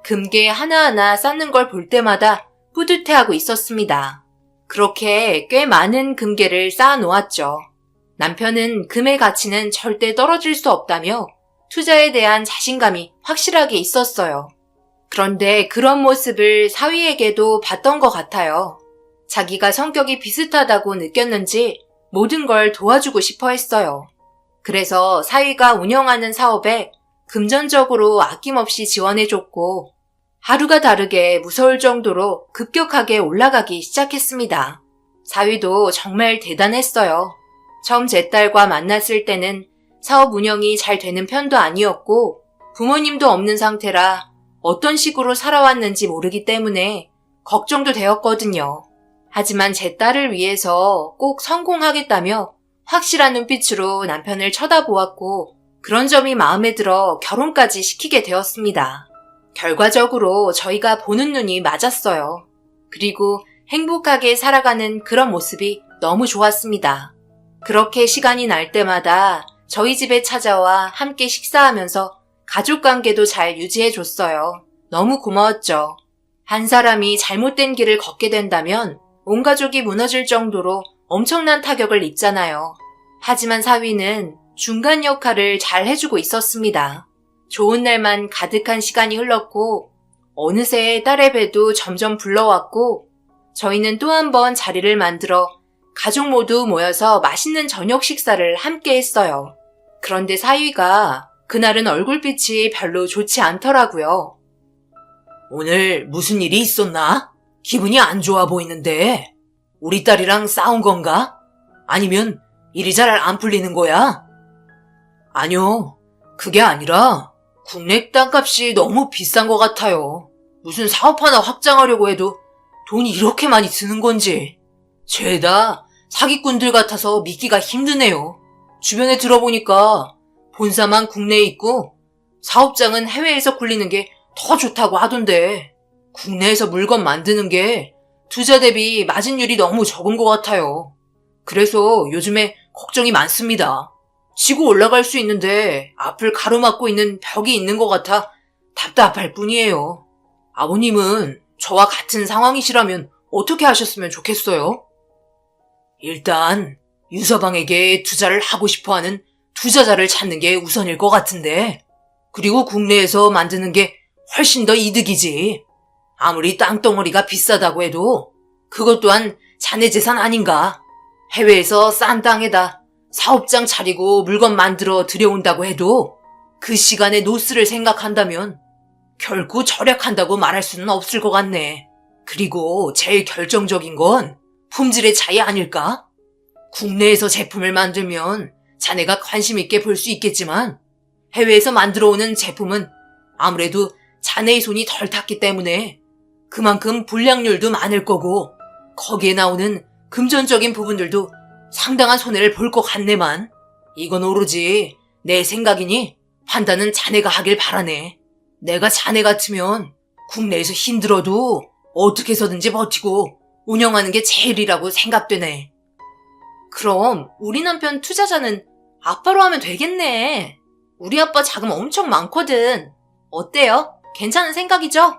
금괴 하나하나 쌓는 걸 볼 때마다 뿌듯해하고 있었습니다. 그렇게 꽤 많은 금괴를 쌓아 놓았죠. 남편은 금의 가치는 절대 떨어질 수 없다며 투자에 대한 자신감이 확실하게 있었어요. 그런데 그런 모습을 사위에게도 봤던 것 같아요. 자기가 성격이 비슷하다고 느꼈는지 모든 걸 도와주고 싶어 했어요. 그래서 사위가 운영하는 사업에 금전적으로 아낌없이 지원해줬고 하루가 다르게 무서울 정도로 급격하게 올라가기 시작했습니다. 사위도 정말 대단했어요. 처음 제 딸과 만났을 때는 사업 운영이 잘 되는 편도 아니었고 부모님도 없는 상태라 어떤 식으로 살아왔는지 모르기 때문에 걱정도 되었거든요. 하지만 제 딸을 위해서 꼭 성공하겠다며 확실한 눈빛으로 남편을 쳐다보았고 그런 점이 마음에 들어 결혼까지 시키게 되었습니다. 결과적으로 저희가 보는 눈이 맞았어요. 그리고 행복하게 살아가는 그런 모습이 너무 좋았습니다. 그렇게 시간이 날 때마다 저희 집에 찾아와 함께 식사하면서 가족 관계도 잘 유지해줬어요. 너무 고마웠죠. 한 사람이 잘못된 길을 걷게 된다면 온 가족이 무너질 정도로 엄청난 타격을 입잖아요. 하지만 사위는 중간 역할을 잘 해주고 있었습니다. 좋은 날만 가득한 시간이 흘렀고 어느새 딸의 배도 점점 불러왔고 저희는 또 한 번 자리를 만들어 가족 모두 모여서 맛있는 저녁 식사를 함께 했어요. 그런데 사위가 그날은 얼굴빛이 별로 좋지 않더라고요. 오늘 무슨 일이 있었나? 기분이 안 좋아 보이는데 우리 딸이랑 싸운 건가? 아니면 일이 잘 안 풀리는 거야? 아니요, 그게 아니라 국내 땅값이 너무 비싼 것 같아요. 무슨 사업 하나 확장하려고 해도 돈이 이렇게 많이 드는 건지. 죄다 사기꾼들 같아서 믿기가 힘드네요. 주변에 들어보니까 본사만 국내에 있고 사업장은 해외에서 굴리는 게 더 좋다고 하던데 국내에서 물건 만드는 게 투자 대비 마진율이 너무 적은 것 같아요. 그래서 요즘에 걱정이 많습니다. 지고 올라갈 수 있는데 앞을 가로막고 있는 벽이 있는 것 같아 답답할 뿐이에요. 아버님은 저와 같은 상황이시라면 어떻게 하셨으면 좋겠어요? 일단 유서방에게 투자를 하고 싶어하는 투자자를 찾는 게 우선일 것 같은데 그리고 국내에서 만드는 게 훨씬 더 이득이지. 아무리 땅덩어리가 비싸다고 해도 그것 또한 자네 재산 아닌가. 해외에서 싼 땅에다 사업장 차리고 물건 만들어 들여온다고 해도 그 시간의 노스를 생각한다면 결코 절약한다고 말할 수는 없을 것 같네. 그리고 제일 결정적인 건 품질의 차이 아닐까? 국내에서 제품을 만들면 자네가 관심 있게 볼 수 있겠지만 해외에서 만들어 오는 제품은 아무래도 자네의 손이 덜 탔기 때문에 그만큼 불량률도 많을 거고 거기에 나오는 금전적인 부분들도 상당한 손해를 볼 것 같네만. 이건 오로지 내 생각이니 판단은 자네가 하길 바라네. 내가 자네 같으면 국내에서 힘들어도 어떻게 해서든지 버티고 운영하는 게 제일이라고 생각되네. 그럼 우리 남편 투자자는 아빠로 하면 되겠네. 우리 아빠 자금 엄청 많거든. 어때요? 괜찮은 생각이죠?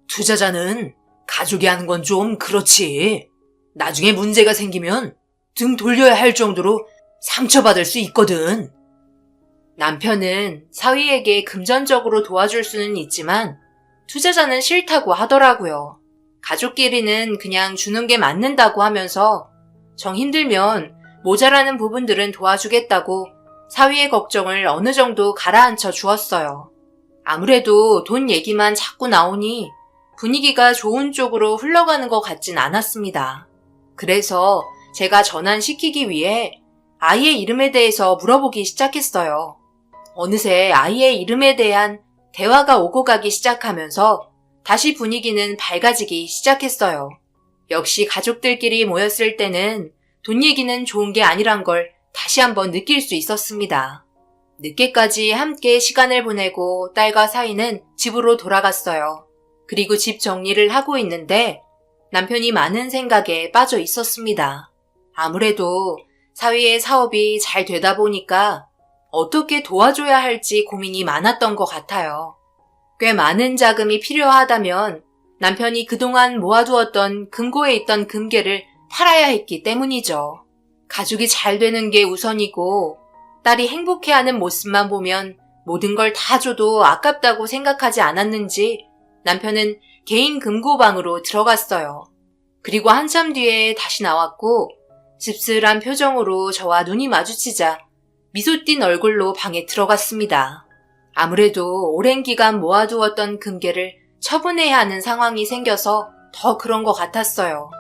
투자자는 가족이 하는 건 좀 그렇지. 나중에 문제가 생기면 등 돌려야 할 정도로 상처받을 수 있거든. 남편은 사위에게 금전적으로 도와줄 수는 있지만 투자자는 싫다고 하더라고요. 가족끼리는 그냥 주는 게 맞는다고 하면서 정 힘들면 모자라는 부분들은 도와주겠다고 사위의 걱정을 어느 정도 가라앉혀 주었어요. 아무래도 돈 얘기만 자꾸 나오니 분위기가 좋은 쪽으로 흘러가는 것 같진 않았습니다. 그래서 제가 전환시키기 위해 아이의 이름에 대해서 물어보기 시작했어요. 어느새 아이의 이름에 대한 대화가 오고 가기 시작하면서 다시 분위기는 밝아지기 시작했어요. 역시 가족들끼리 모였을 때는 돈 얘기는 좋은 게 아니란 걸 다시 한번 느낄 수 있었습니다. 늦게까지 함께 시간을 보내고 딸과 사위는 집으로 돌아갔어요. 그리고 집 정리를 하고 있는데 남편이 많은 생각에 빠져 있었습니다. 아무래도 사위의 사업이 잘 되다 보니까 어떻게 도와줘야 할지 고민이 많았던 것 같아요. 꽤 많은 자금이 필요하다면 남편이 그동안 모아두었던 금고에 있던 금괴를 팔아야 했기 때문이죠. 가족이 잘 되는 게 우선이고 딸이 행복해하는 모습만 보면 모든 걸 다 줘도 아깝다고 생각하지 않았는지 남편은 개인 금고방으로 들어갔어요. 그리고 한참 뒤에 다시 나왔고 씁쓸한 표정으로 저와 눈이 마주치자 미소 띤 얼굴로 방에 들어갔습니다. 아무래도 오랜 기간 모아두었던 금괴를 처분해야 하는 상황이 생겨서 더 그런 것 같았어요.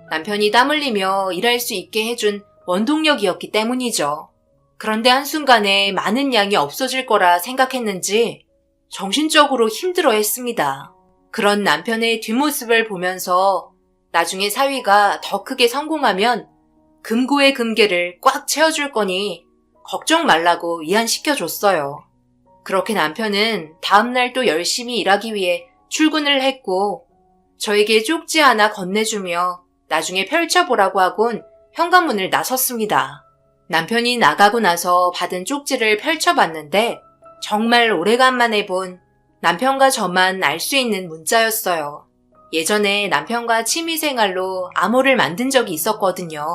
남편이 땀 흘리며 일할 수 있게 해준 원동력이었기 때문이죠. 그런데 한순간에 많은 양이 없어질 거라 생각했는지 정신적으로 힘들어했습니다. 그런 남편의 뒷모습을 보면서 나중에 사위가 더 크게 성공하면 금고의 금괴를 꽉 채워줄 거니 걱정 말라고 위안시켜줬어요. 그렇게 남편은 다음날 또 열심히 일하기 위해 출근을 했고 저에게 쪽지 하나 건네주며 나중에 펼쳐보라고 하곤 현관문을 나섰습니다. 남편이 나가고 나서 받은 쪽지를 펼쳐봤는데 정말 오래간만에 본 남편과 저만 알 수 있는 문자였어요. 예전에 남편과 취미생활로 암호를 만든 적이 있었거든요.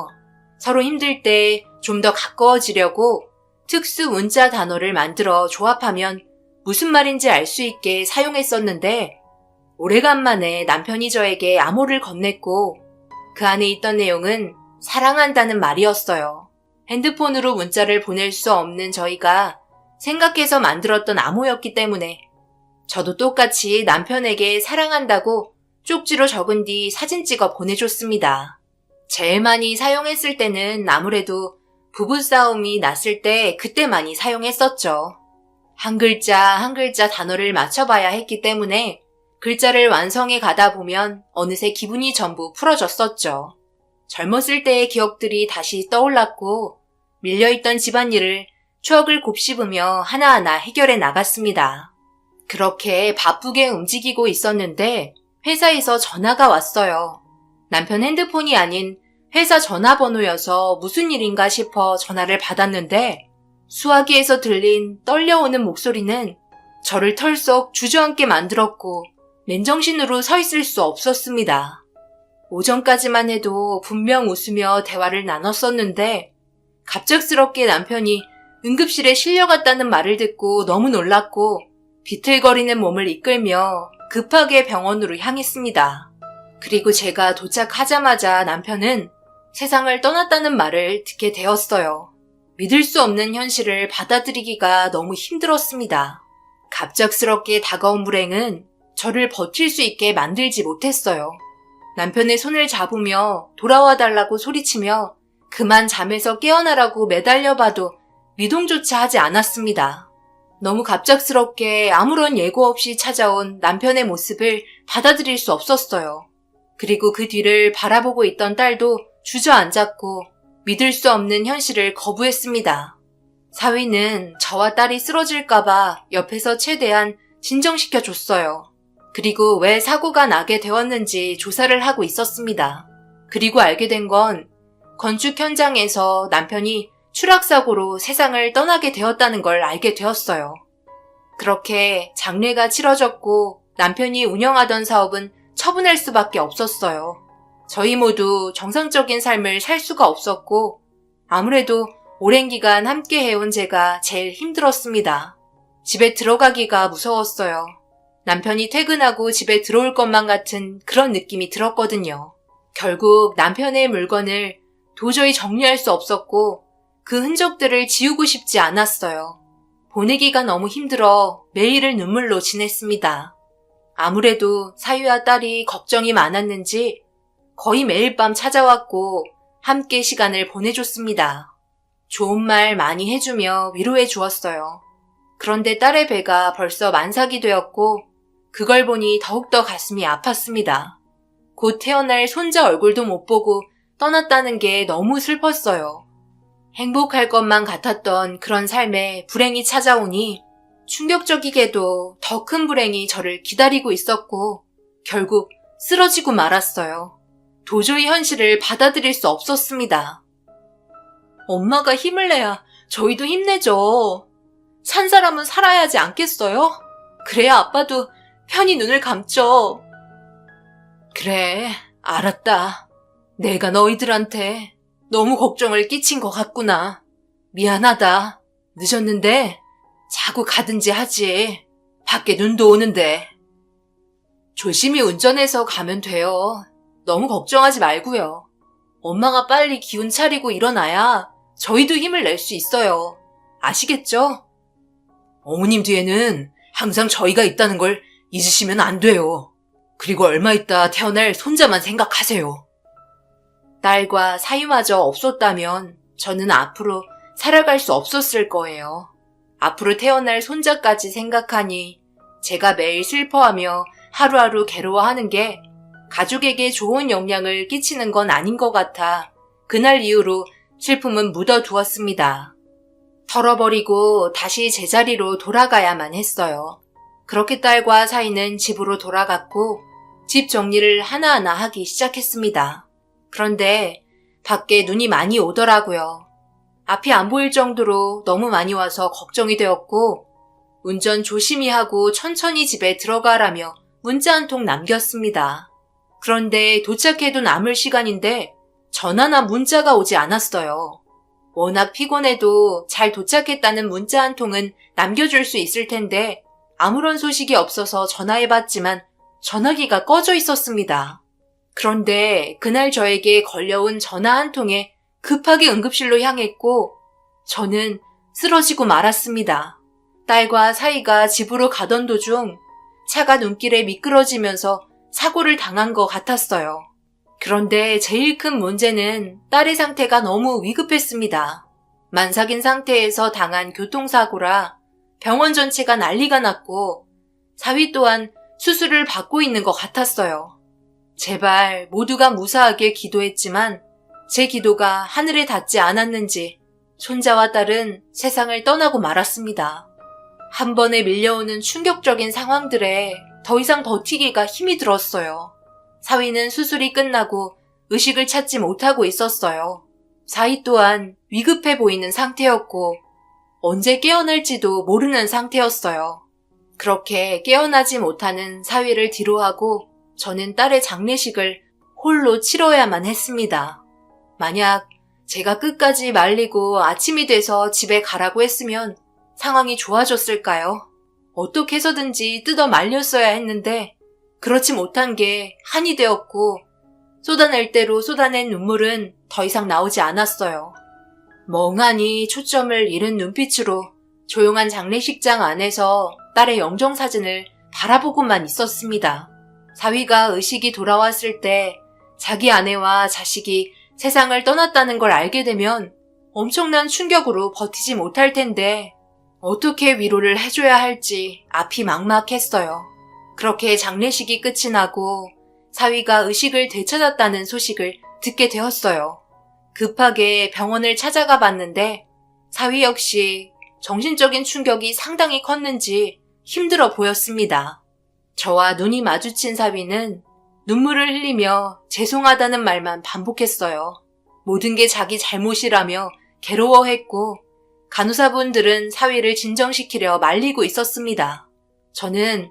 서로 힘들 때 좀 더 가까워지려고 특수 문자 단어를 만들어 조합하면 무슨 말인지 알 수 있게 사용했었는데 오래간만에 남편이 저에게 암호를 건넸고 그 안에 있던 내용은 사랑한다는 말이었어요. 핸드폰으로 문자를 보낼 수 없는 저희가 생각해서 만들었던 암호였기 때문에 저도 똑같이 남편에게 사랑한다고 쪽지로 적은 뒤 사진 찍어 보내줬습니다. 제일 많이 사용했을 때는 아무래도 부부싸움이 났을 때 그때 많이 사용했었죠. 한 글자 한 글자 단어를 맞춰봐야 했기 때문에 글자를 완성해 가다 보면 어느새 기분이 전부 풀어졌었죠. 젊었을 때의 기억들이 다시 떠올랐고 밀려있던 집안일을 추억을 곱씹으며 하나하나 해결해 나갔습니다. 그렇게 바쁘게 움직이고 있었는데 회사에서 전화가 왔어요. 남편 핸드폰이 아닌 회사 전화번호여서 무슨 일인가 싶어 전화를 받았는데 수화기에서 들린 떨려오는 목소리는 저를 털썩 주저앉게 만들었고 맨정신으로 서 있을 수 없었습니다. 오전까지만 해도 분명 웃으며 대화를 나눴었는데 갑작스럽게 남편이 응급실에 실려갔다는 말을 듣고 너무 놀랐고 비틀거리는 몸을 이끌며 급하게 병원으로 향했습니다. 그리고 제가 도착하자마자 남편은 세상을 떠났다는 말을 듣게 되었어요. 믿을 수 없는 현실을 받아들이기가 너무 힘들었습니다. 갑작스럽게 다가온 불행은 저를 버틸 수 있게 만들지 못했어요. 남편의 손을 잡으며 돌아와 달라고 소리치며 그만 잠에서 깨어나라고 매달려봐도 미동조차 하지 않았습니다. 너무 갑작스럽게 아무런 예고 없이 찾아온 남편의 모습을 받아들일 수 없었어요. 그리고 그 뒤를 바라보고 있던 딸도 주저앉았고 믿을 수 없는 현실을 거부했습니다. 사위는 저와 딸이 쓰러질까봐 옆에서 최대한 진정시켜줬어요. 그리고 왜 사고가 나게 되었는지 조사를 하고 있었습니다. 그리고 알게 된 건 건축 현장에서 남편이 추락사고로 세상을 떠나게 되었다는 걸 알게 되었어요. 그렇게 장례가 치러졌고 남편이 운영하던 사업은 처분할 수밖에 없었어요. 저희 모두 정상적인 삶을 살 수가 없었고 아무래도 오랜 기간 함께 해온 제가 제일 힘들었습니다. 집에 들어가기가 무서웠어요. 남편이 퇴근하고 집에 들어올 것만 같은 그런 느낌이 들었거든요. 결국 남편의 물건을 도저히 정리할 수 없었고 그 흔적들을 지우고 싶지 않았어요. 보내기가 너무 힘들어 매일을 눈물로 지냈습니다. 아무래도 사위와 딸이 걱정이 많았는지 거의 매일 밤 찾아왔고 함께 시간을 보내줬습니다. 좋은 말 많이 해주며 위로해 주었어요. 그런데 딸의 배가 벌써 만삭이 되었고 그걸 보니 더욱더 가슴이 아팠습니다. 곧 태어날 손자 얼굴도 못 보고 떠났다는 게 너무 슬펐어요. 행복할 것만 같았던 그런 삶에 불행이 찾아오니 충격적이게도 더 큰 불행이 저를 기다리고 있었고 결국 쓰러지고 말았어요. 도저히 현실을 받아들일 수 없었습니다. 엄마가 힘을 내야 저희도 힘내죠. 산 사람은 살아야 하지 않겠어요? 그래야 아빠도 편히 눈을 감죠. 그래, 알았다. 내가 너희들한테 너무 걱정을 끼친 것 같구나. 미안하다. 늦었는데 자고 가든지 하지. 밖에 눈도 오는데. 조심히 운전해서 가면 돼요. 너무 걱정하지 말고요. 엄마가 빨리 기운 차리고 일어나야 저희도 힘을 낼 수 있어요. 아시겠죠? 어머님 뒤에는 항상 저희가 있다는 걸 잊으시면 안 돼요. 그리고 얼마 있다 태어날 손자만 생각하세요. 딸과 사위마저 없었다면 저는 앞으로 살아갈 수 없었을 거예요. 앞으로 태어날 손자까지 생각하니 제가 매일 슬퍼하며 하루하루 괴로워하는 게 가족에게 좋은 영향을 끼치는 건 아닌 것 같아 그날 이후로 슬픔은 묻어두었습니다. 털어버리고 다시 제자리로 돌아가야만 했어요. 그렇게 딸과 사위는 집으로 돌아갔고 집 정리를 하나하나 하기 시작했습니다. 그런데 밖에 눈이 많이 오더라고요. 앞이 안 보일 정도로 너무 많이 와서 걱정이 되었고 운전 조심히 하고 천천히 집에 들어가라며 문자 한 통 남겼습니다. 그런데 도착해도 남을 시간인데 전화나 문자가 오지 않았어요. 워낙 피곤해도 잘 도착했다는 문자 한 통은 남겨줄 수 있을 텐데 아무런 소식이 없어서 전화해봤지만 전화기가 꺼져 있었습니다. 그런데 그날 저에게 걸려온 전화 한 통에 급하게 응급실로 향했고 저는 쓰러지고 말았습니다. 딸과 사위가 집으로 가던 도중 차가 눈길에 미끄러지면서 사고를 당한 것 같았어요. 그런데 제일 큰 문제는 딸의 상태가 너무 위급했습니다. 만삭인 상태에서 당한 교통사고라 병원 전체가 난리가 났고 사위 또한 수술을 받고 있는 것 같았어요. 제발 모두가 무사하게 기도했지만 제 기도가 하늘에 닿지 않았는지 손자와 딸은 세상을 떠나고 말았습니다. 한 번에 밀려오는 충격적인 상황들에 더 이상 버티기가 힘이 들었어요. 사위는 수술이 끝나고 의식을 찾지 못하고 있었어요. 사위 또한 위급해 보이는 상태였고 언제 깨어날지도 모르는 상태였어요. 그렇게 깨어나지 못하는 사위를 뒤로하고 저는 딸의 장례식을 홀로 치러야만 했습니다. 만약 제가 끝까지 말리고 아침이 돼서 집에 가라고 했으면 상황이 좋아졌을까요? 어떻게 해서든지 뜯어 말렸어야 했는데 그렇지 못한 게 한이 되었고 쏟아낼 대로 쏟아낸 눈물은 더 이상 나오지 않았어요. 멍하니 초점을 잃은 눈빛으로 조용한 장례식장 안에서 딸의 영정사진을 바라보고만 있었습니다. 사위가 의식이 돌아왔을 때 자기 아내와 자식이 세상을 떠났다는 걸 알게 되면 엄청난 충격으로 버티지 못할 텐데 어떻게 위로를 해줘야 할지 앞이 막막했어요. 그렇게 장례식이 끝이 나고 사위가 의식을 되찾았다는 소식을 듣게 되었어요. 급하게 병원을 찾아가 봤는데 사위 역시 정신적인 충격이 상당히 컸는지 힘들어 보였습니다. 저와 눈이 마주친 사위는 눈물을 흘리며 죄송하다는 말만 반복했어요. 모든 게 자기 잘못이라며 괴로워했고 간호사분들은 사위를 진정시키려 말리고 있었습니다. 저는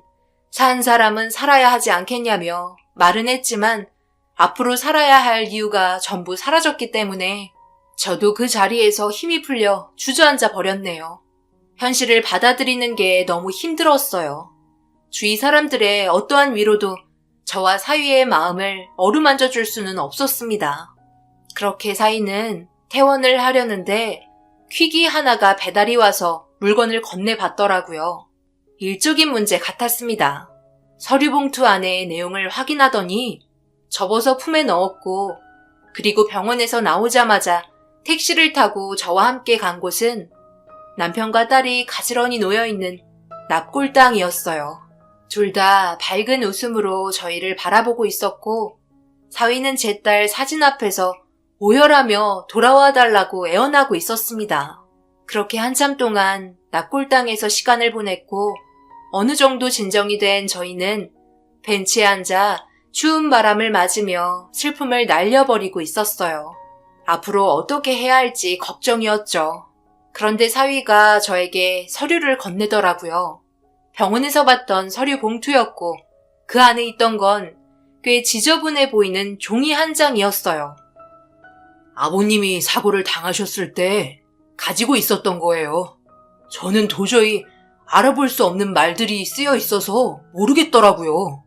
산 사람은 살아야 하지 않겠냐며 말은 했지만 앞으로 살아야 할 이유가 전부 사라졌기 때문에 저도 그 자리에서 힘이 풀려 주저앉아 버렸네요. 현실을 받아들이는 게 너무 힘들었어요. 주위 사람들의 어떠한 위로도 저와 사위의 마음을 어루만져 줄 수는 없었습니다. 그렇게 사위는 퇴원을 하려는데 퀵이 하나가 배달이 와서 물건을 건네봤더라고요. 일적인 문제 같았습니다. 서류 봉투 안에 내용을 확인하더니 접어서 품에 넣었고, 그리고 병원에서 나오자마자 택시를 타고 저와 함께 간 곳은 남편과 딸이 가지런히 놓여있는 납골당이었어요. 둘 다 밝은 웃음으로 저희를 바라보고 있었고, 사위는 제 딸 사진 앞에서 오열하며 돌아와 달라고 애원하고 있었습니다. 그렇게 한참 동안 납골당에서 시간을 보냈고, 어느 정도 진정이 된 저희는 벤치에 앉아 추운 바람을 맞으며 슬픔을 날려버리고 있었어요. 앞으로 어떻게 해야 할지 걱정이었죠. 그런데 사위가 저에게 서류를 건네더라고요. 병원에서 봤던 서류 봉투였고 그 안에 있던 건 꽤 지저분해 보이는 종이 한 장이었어요. 아버님이 사고를 당하셨을 때 가지고 있었던 거예요. 저는 도저히 알아볼 수 없는 말들이 쓰여 있어서 모르겠더라고요.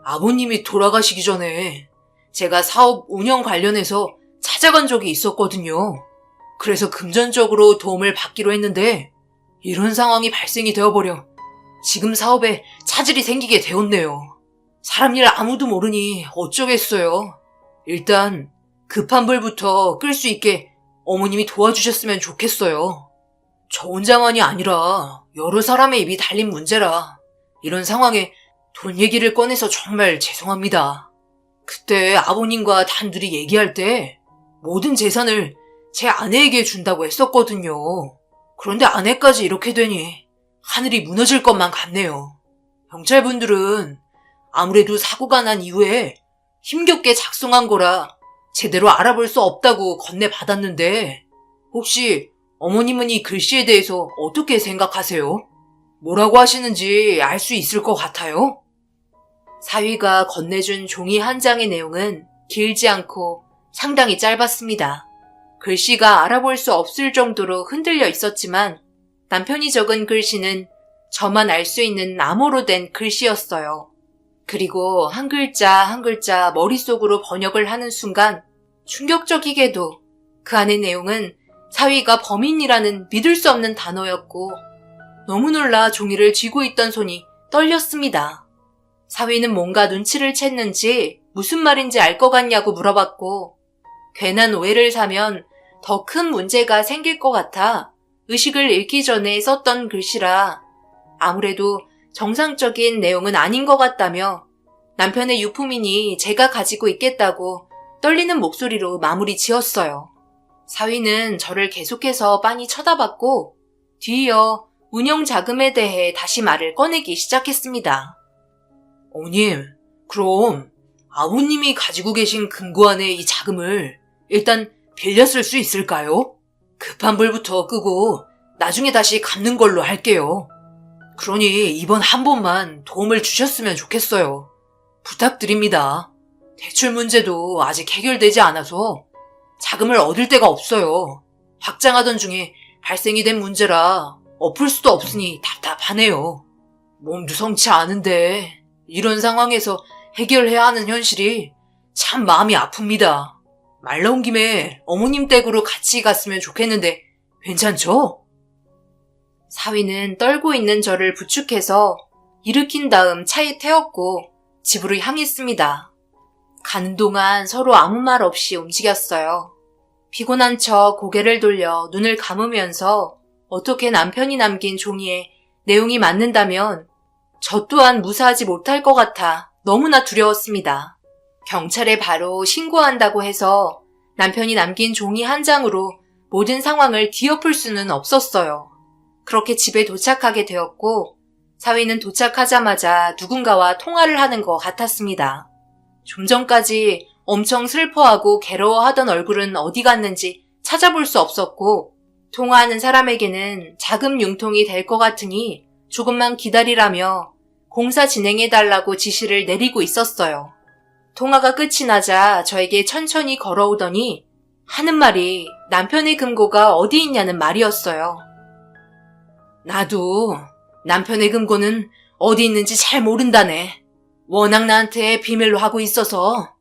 아버님이 돌아가시기 전에 제가 사업 운영 관련해서 찾아간 적이 있었거든요. 그래서 금전적으로 도움을 받기로 했는데 이런 상황이 발생이 되어버려 지금 사업에 차질이 생기게 되었네요. 사람 일 아무도 모르니 어쩌겠어요. 일단 급한 불부터 끌 수 있게 어머님이 도와주셨으면 좋겠어요. 저 혼자만이 아니라 여러 사람의 입이 달린 문제라 이런 상황에 돈 얘기를 꺼내서 정말 죄송합니다. 그때 아버님과 단둘이 얘기할 때 모든 재산을 제 아내에게 준다고 했었거든요. 그런데 아내까지 이렇게 되니 하늘이 무너질 것만 같네요. 경찰분들은 아무래도 사고가 난 이후에 힘겹게 작성한 거라 제대로 알아볼 수 없다고 건네받았는데 혹시 어머님은 이 글씨에 대해서 어떻게 생각하세요? 뭐라고 하시는지 알 수 있을 것 같아요? 사위가 건네준 종이 한 장의 내용은 길지 않고 상당히 짧았습니다. 글씨가 알아볼 수 없을 정도로 흔들려 있었지만 남편이 적은 글씨는 저만 알 수 있는 암호로 된 글씨였어요. 그리고 한 글자 한 글자 머릿속으로 번역을 하는 순간 충격적이게도 그 안의 내용은 사위가 범인이라는 믿을 수 없는 단어였고 너무 놀라 종이를 쥐고 있던 손이 떨렸습니다. 사위는 뭔가 눈치를 챘는지 무슨 말인지 알 것 같냐고 물어봤고 괜한 오해를 사면 더 큰 문제가 생길 것 같아 의식을 잃기 전에 썼던 글씨라 아무래도 정상적인 내용은 아닌 것 같다며 남편의 유품이니 제가 가지고 있겠다고 떨리는 목소리로 마무리 지었어요. 사위는 저를 계속해서 빤히 쳐다봤고 뒤이어 운영 자금에 대해 다시 말을 꺼내기 시작했습니다. 어머님, 그럼 아버님이 가지고 계신 금고안의 이 자금을 일단 빌려 쓸 수 있을까요? 급한 불부터 끄고 나중에 다시 갚는 걸로 할게요. 그러니 이번 한 번만 도움을 주셨으면 좋겠어요. 부탁드립니다. 대출 문제도 아직 해결되지 않아서 자금을 얻을 데가 없어요. 확장하던 중에 발생이 된 문제라 엎을 수도 없으니 답답하네요. 몸도 성치 않은데 이런 상황에서 해결해야 하는 현실이 참 마음이 아픕니다. 말 나온 김에 어머님 댁으로 같이 갔으면 좋겠는데 괜찮죠? 사위는 떨고 있는 저를 부축해서 일으킨 다음 차에 태웠고 집으로 향했습니다. 가는 동안 서로 아무 말 없이 움직였어요. 피곤한 척 고개를 돌려 눈을 감으면서 어떻게 남편이 남긴 종이에 내용이 맞는다면 저 또한 무사하지 못할 것 같아 너무나 두려웠습니다. 경찰에 바로 신고한다고 해서 남편이 남긴 종이 한 장으로 모든 상황을 뒤엎을 수는 없었어요. 그렇게 집에 도착하게 되었고 사위는 도착하자마자 누군가와 통화를 하는 것 같았습니다. 좀 전까지 엄청 슬퍼하고 괴로워하던 얼굴은 어디 갔는지 찾아볼 수 없었고 통화하는 사람에게는 자금 융통이 될 것 같으니 조금만 기다리라며 공사 진행해달라고 지시를 내리고 있었어요. 통화가 끝이 나자 저에게 천천히 걸어오더니 하는 말이 남편의 금고가 어디 있냐는 말이었어요. 나도 남편의 금고는 어디 있는지 잘 모른다네. 워낙 나한테 비밀로 하고 있어서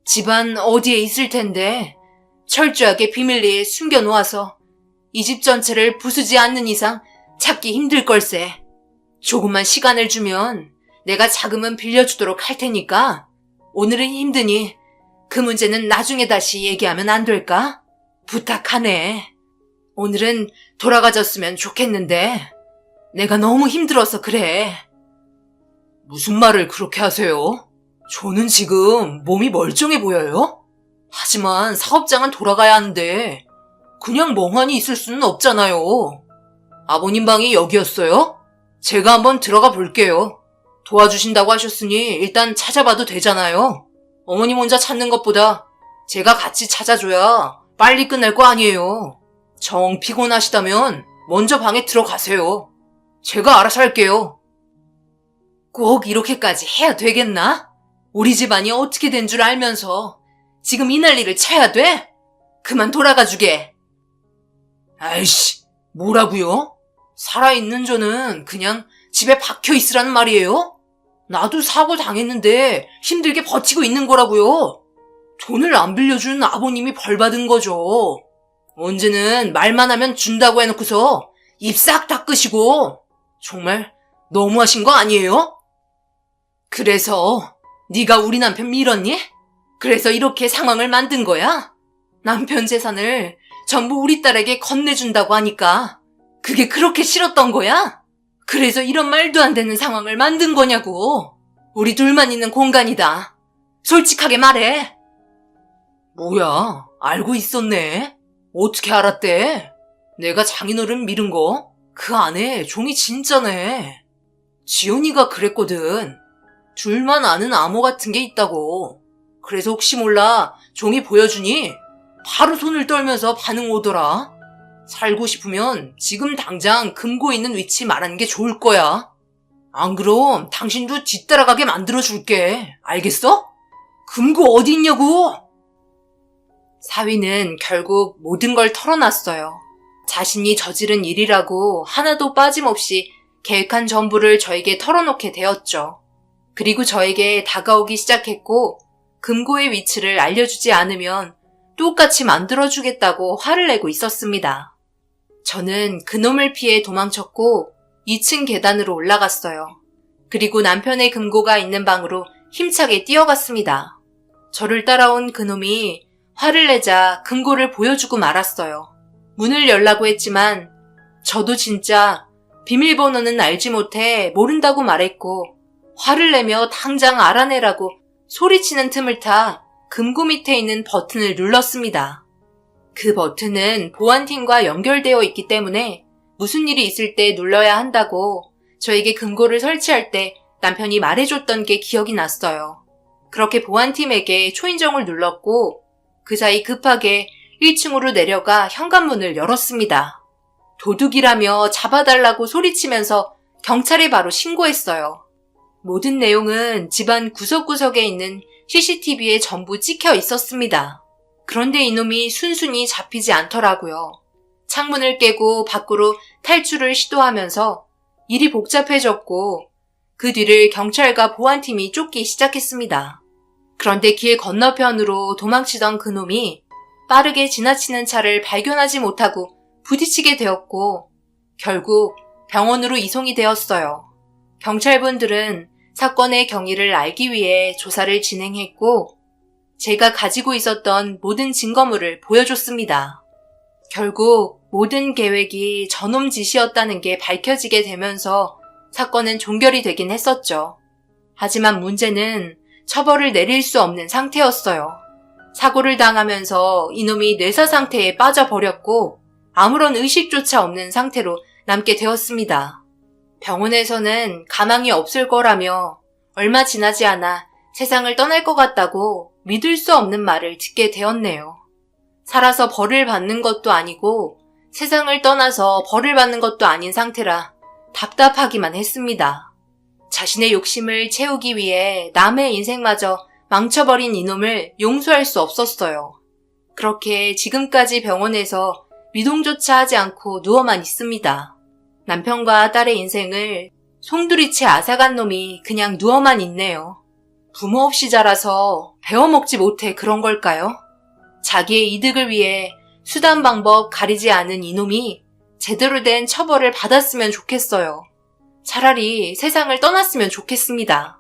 집안 어디에 있을 텐데 철저하게 비밀리에 숨겨놓아서 이 집 전체를 부수지 않는 이상 찾기 힘들 걸세. 조금만 시간을 주면 내가 자금은 빌려주도록 할 테니까 오늘은 힘드니 그 문제는 나중에 다시 얘기하면 안 될까? 부탁하네. 오늘은 돌아가졌으면 좋겠는데 내가 너무 힘들어서 그래. 무슨 말을 그렇게 하세요? 저는 지금 몸이 멀쩡해 보여요? 하지만 사업장은 돌아가야 하는데 그냥 멍하니 있을 수는 없잖아요. 아버님 방이 여기였어요? 제가 한번 들어가 볼게요. 도와주신다고 하셨으니 일단 찾아봐도 되잖아요. 어머님 혼자 찾는 것보다 제가 같이 찾아줘야 빨리 끝날 거 아니에요. 정 피곤하시다면 먼저 방에 들어가세요. 제가 알아서 할게요. 꼭 이렇게까지 해야 되겠나? 우리 집안이 어떻게 된 줄 알면서 지금 이 난리를 쳐야 돼? 그만 돌아가 주게. 아이씨, 뭐라고요? 살아있는 저는 그냥 집에 박혀 있으라는 말이에요? 나도 사고 당했는데 힘들게 버티고 있는 거라고요. 돈을 안 빌려주는 아버님이 벌 받은 거죠. 언제는 말만 하면 준다고 해놓고서 입 싹 닦으시고 정말 너무하신 거 아니에요? 그래서 네가 우리 남편 밀었니? 그래서 이렇게 상황을 만든 거야? 남편 재산을 전부 우리 딸에게 건네준다고 하니까 그게 그렇게 싫었던 거야? 그래서 이런 말도 안 되는 상황을 만든 거냐고. 우리 둘만 있는 공간이다. 솔직하게 말해. 뭐야, 알고 있었네. 어떻게 알았대? 내가 장인어른 밀은 거? 그 안에 종이 진짜네. 지연이가 그랬거든. 둘만 아는 암호 같은 게 있다고. 그래서 혹시 몰라 종이 보여주니 바로 손을 떨면서 반응 오더라. 살고 싶으면 지금 당장 금고 있는 위치 말하는 게 좋을 거야. 안 그럼 당신도 뒤따라가게 만들어줄게. 알겠어? 금고 어디 있냐고? 사위는 결국 모든 걸 털어놨어요. 자신이 저지른 일이라고 하나도 빠짐없이 계획한 전부를 저에게 털어놓게 되었죠. 그리고 저에게 다가오기 시작했고 금고의 위치를 알려주지 않으면 똑같이 만들어주겠다고 화를 내고 있었습니다. 저는 그놈을 피해 도망쳤고 2층 계단으로 올라갔어요. 그리고 남편의 금고가 있는 방으로 힘차게 뛰어갔습니다. 저를 따라온 그놈이 화를 내자 금고를 보여주고 말았어요. 문을 열라고 했지만 저도 진짜 비밀번호는 알지 못해 모른다고 말했고 화를 내며 당장 알아내라고 소리치는 틈을 타 금고 밑에 있는 버튼을 눌렀습니다. 그 버튼은 보안팀과 연결되어 있기 때문에 무슨 일이 있을 때 눌러야 한다고 저에게 금고를 설치할 때 남편이 말해줬던 게 기억이 났어요. 그렇게 보안팀에게 초인종을 눌렀고 그 사이 급하게 1층으로 내려가 현관문을 열었습니다. 도둑이라며 잡아달라고 소리치면서 경찰에 바로 신고했어요. 모든 내용은 집안 구석구석에 있는 CCTV에 전부 찍혀 있었습니다. 그런데 이놈이 순순히 잡히지 않더라고요. 창문을 깨고 밖으로 탈출을 시도하면서 일이 복잡해졌고 그 뒤를 경찰과 보안팀이 쫓기 시작했습니다. 그런데 길 건너편으로 도망치던 그놈이 빠르게 지나치는 차를 발견하지 못하고 부딪히게 되었고 결국 병원으로 이송이 되었어요. 경찰분들은 사건의 경위를 알기 위해 조사를 진행했고 제가 가지고 있었던 모든 증거물을 보여줬습니다. 결국 모든 계획이 저놈 짓이었다는 게 밝혀지게 되면서 사건은 종결이 되긴 했었죠. 하지만 문제는 처벌을 내릴 수 없는 상태였어요. 사고를 당하면서 이놈이 뇌사 상태에 빠져버렸고 아무런 의식조차 없는 상태로 남게 되었습니다. 병원에서는 가망이 없을 거라며 얼마 지나지 않아 세상을 떠날 것 같다고 믿을 수 없는 말을 듣게 되었네요. 살아서 벌을 받는 것도 아니고 세상을 떠나서 벌을 받는 것도 아닌 상태라 답답하기만 했습니다. 자신의 욕심을 채우기 위해 남의 인생마저 망쳐버린 이놈을 용서할 수 없었어요. 그렇게 지금까지 병원에서 미동조차 하지 않고 누워만 있습니다. 남편과 딸의 인생을 송두리째 앗아간 놈이 그냥 누워만 있네요. 부모 없이 자라서 배워먹지 못해 그런 걸까요? 자기의 이득을 위해 수단 방법 가리지 않은 이놈이 제대로 된 처벌을 받았으면 좋겠어요. 차라리 세상을 떠났으면 좋겠습니다.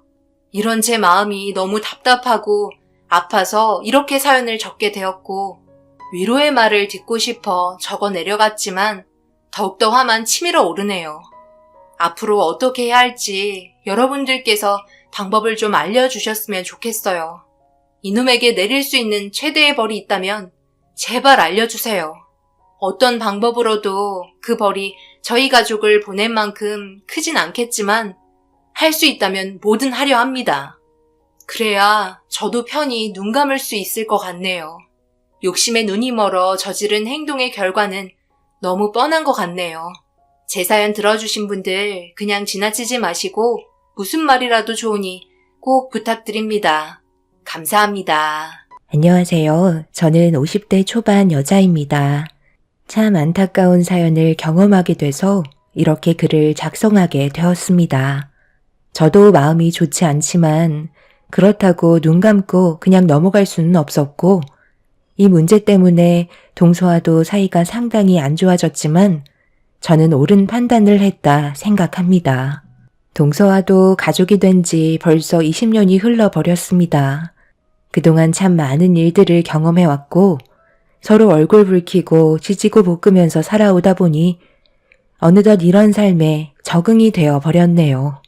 이런 제 마음이 너무 답답하고 아파서 이렇게 사연을 적게 되었고 위로의 말을 듣고 싶어 적어 내려갔지만 더욱더 화만 치밀어 오르네요. 앞으로 어떻게 해야 할지 여러분들께서 방법을 좀 알려주셨으면 좋겠어요. 이놈에게 내릴 수 있는 최대의 벌이 있다면 제발 알려주세요. 어떤 방법으로도 그 벌이 저희 가족을 보낼 만큼 크진 않겠지만 할 수 있다면 뭐든 하려 합니다. 그래야 저도 편히 눈 감을 수 있을 것 같네요. 욕심에 눈이 멀어 저지른 행동의 결과는 너무 뻔한 것 같네요. 제 사연 들어주신 분들 그냥 지나치지 마시고 무슨 말이라도 좋으니 꼭 부탁드립니다. 감사합니다. 안녕하세요. 저는 50대 초반 여자입니다. 참 안타까운 사연을 경험하게 돼서 이렇게 글을 작성하게 되었습니다. 저도 마음이 좋지 않지만 그렇다고 눈 감고 그냥 넘어갈 수는 없었고 이 문제 때문에 동서와도 사이가 상당히 안 좋아졌지만 저는 옳은 판단을 했다 생각합니다. 동서와도 가족이 된 지 벌써 20년이 흘러버렸습니다. 그동안 참 많은 일들을 경험해왔고 서로 얼굴 붉히고 지지고 볶으면서 살아오다 보니 어느덧 이런 삶에 적응이 되어 버렸네요.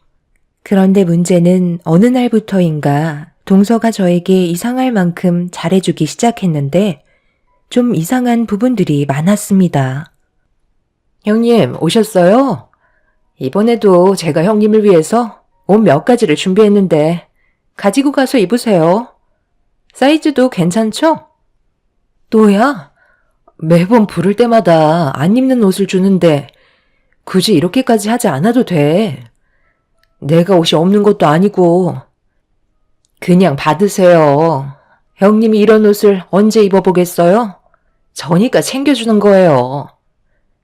그런데 문제는 어느 날부터인가 동서가 저에게 이상할 만큼 잘해주기 시작했는데 좀 이상한 부분들이 많았습니다. 형님, 오셨어요? 이번에도 제가 형님을 위해서 옷 몇 가지를 준비했는데 가지고 가서 입으세요. 사이즈도 괜찮죠? 또야? 매번 부를 때마다 안 입는 옷을 주는데 굳이 이렇게까지 하지 않아도 돼. 내가 옷이 없는 것도 아니고 그냥 받으세요. 형님이 이런 옷을 언제 입어보겠어요? 저니까 챙겨주는 거예요.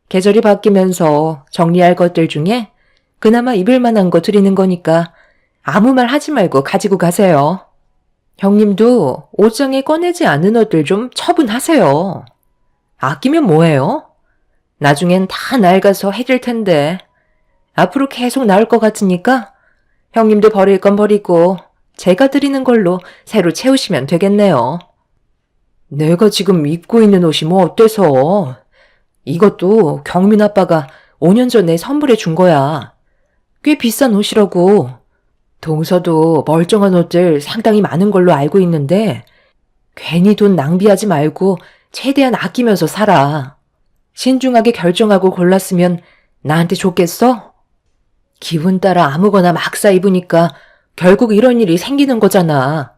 계절이 바뀌면서 정리할 것들 중에 그나마 입을 만한 거 드리는 거니까 아무 말 하지 말고 가지고 가세요. 형님도 옷장에 꺼내지 않은 옷들 좀 처분하세요. 아끼면 뭐해요? 나중엔 다 낡아서 해질 텐데 앞으로 계속 나올 것 같으니까 형님도 버릴 건 버리고 제가 드리는 걸로 새로 채우시면 되겠네요. 내가 지금 입고 있는 옷이 뭐 어때서? 이것도 경민 아빠가 5년 전에 선물해 준 거야. 꽤 비싼 옷이라고. 동서도 멀쩡한 옷들 상당히 많은 걸로 알고 있는데 괜히 돈 낭비하지 말고 최대한 아끼면서 살아. 신중하게 결정하고 골랐으면 나한테 좋겠어? 기분 따라 아무거나 막 사 입으니까 결국 이런 일이 생기는 거잖아.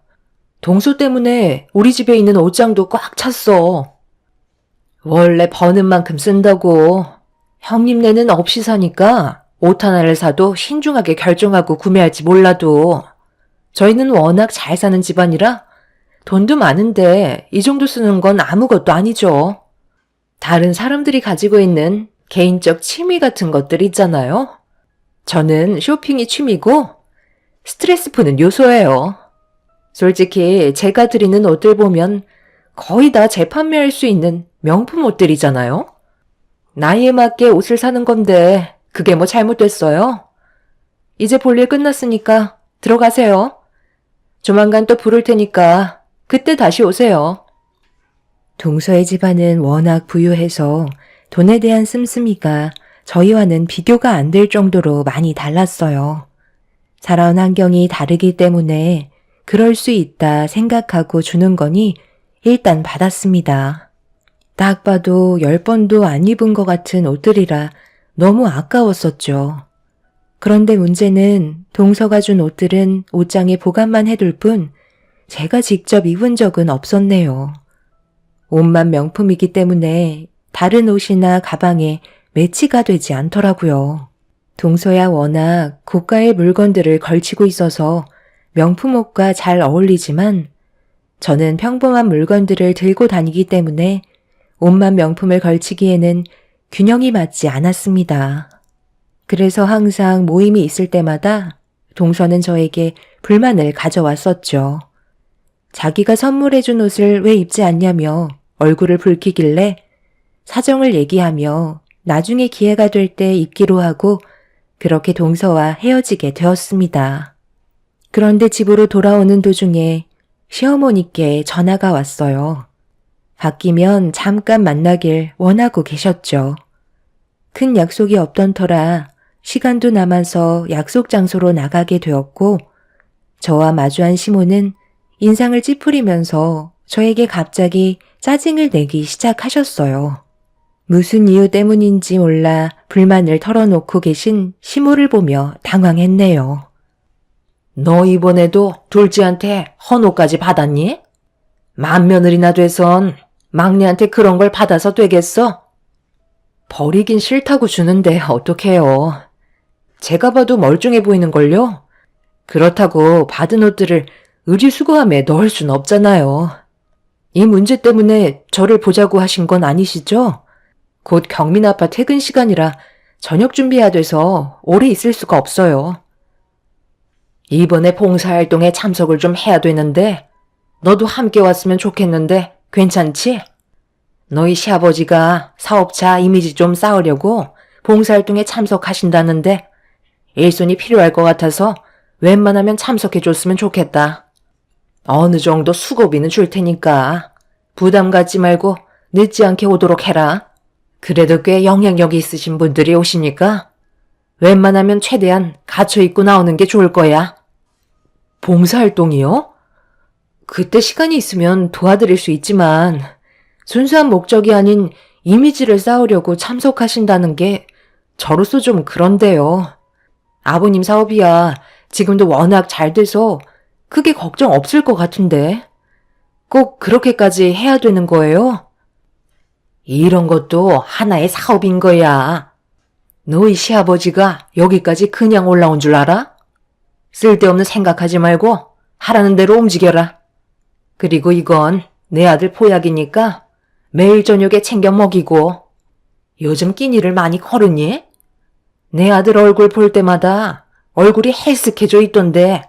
동서 때문에 우리 집에 있는 옷장도 꽉 찼어. 원래 버는 만큼 쓴다고. 형님네는 없이 사니까 옷 하나를 사도 신중하게 결정하고 구매할지 몰라도 저희는 워낙 잘 사는 집안이라 돈도 많은데 이 정도 쓰는 건 아무것도 아니죠. 다른 사람들이 가지고 있는 개인적 취미 같은 것들 있잖아요. 저는 쇼핑이 취미고 스트레스 푸는 요소예요. 솔직히 제가 드리는 옷들 보면 거의 다 재판매할 수 있는 명품 옷들이잖아요. 나이에 맞게 옷을 사는 건데 그게 뭐 잘못됐어요? 이제 볼일 끝났으니까 들어가세요. 조만간 또 부를 테니까 그때 다시 오세요. 동서의 집안은 워낙 부유해서 돈에 대한 씀씀이가 저희와는 비교가 안 될 정도로 많이 달랐어요. 살아온 환경이 다르기 때문에 그럴 수 있다 생각하고 주는 거니 일단 받았습니다. 딱 봐도 10번도 안 입은 것 같은 옷들이라 너무 아까웠었죠. 그런데 문제는 동서가 준 옷들은 옷장에 보관만 해둘 뿐 제가 직접 입은 적은 없었네요. 옷만 명품이기 때문에 다른 옷이나 가방에 매치가 되지 않더라고요. 동서야 워낙 고가의 물건들을 걸치고 있어서 명품 옷과 잘 어울리지만 저는 평범한 물건들을 들고 다니기 때문에 옷만 명품을 걸치기에는 균형이 맞지 않았습니다. 그래서 항상 모임이 있을 때마다 동서는 저에게 불만을 가져왔었죠. 자기가 선물해준 옷을 왜 입지 않냐며 얼굴을 붉히길래 사정을 얘기하며 나중에 기회가 될 때 입기로 하고 그렇게 동서와 헤어지게 되었습니다. 그런데 집으로 돌아오는 도중에 시어머니께 전화가 왔어요. 바뀌면 잠깐 만나길 원하고 계셨죠. 큰 약속이 없던 터라 시간도 남아서 약속 장소로 나가게 되었고 저와 마주한 시모는 인상을 찌푸리면서 저에게 갑자기 짜증을 내기 시작하셨어요. 무슨 이유 때문인지 몰라 불만을 털어놓고 계신 시모를 보며 당황했네요. 너 이번에도 둘째한테 헌옷까지 받았니? 맏며느리나 돼선 막내한테 그런 걸 받아서 되겠어? 버리긴 싫다고 주는데 어떡해요. 제가 봐도 멀쩡해 보이는걸요? 그렇다고 받은 옷들을 의류수거함에 넣을 순 없잖아요. 이 문제 때문에 저를 보자고 하신 건 아니시죠? 곧 경민 아빠 퇴근 시간이라 저녁 준비해야 돼서 오래 있을 수가 없어요. 이번에 봉사활동에 참석을 좀 해야 되는데 너도 함께 왔으면 좋겠는데 괜찮지? 너희 시아버지가 사업차 이미지 좀 쌓으려고 봉사활동에 참석하신다는데 일손이 필요할 것 같아서 웬만하면 참석해 줬으면 좋겠다. 어느 정도 수고비는 줄 테니까 부담 갖지 말고 늦지 않게 오도록 해라. 그래도 꽤 영향력이 있으신 분들이 오시니까 웬만하면 최대한 갇혀 입고 나오는 게 좋을 거야. 봉사활동이요? 그때 시간이 있으면 도와드릴 수 있지만 순수한 목적이 아닌 이미지를 쌓으려고 참석하신다는 게 저로서 좀 그런데요. 아버님 사업이야 지금도 워낙 잘 돼서 크게 걱정 없을 것 같은데 꼭 그렇게까지 해야 되는 거예요? 이런 것도 하나의 사업인 거야. 너희 시아버지가 여기까지 그냥 올라온 줄 알아? 쓸데없는 생각하지 말고 하라는 대로 움직여라. 그리고 이건 내 아들 보약이니까 매일 저녁에 챙겨 먹이고. 요즘 끼니를 많이 거르니? 내 아들 얼굴 볼 때마다 얼굴이 헬쓱해져 있던데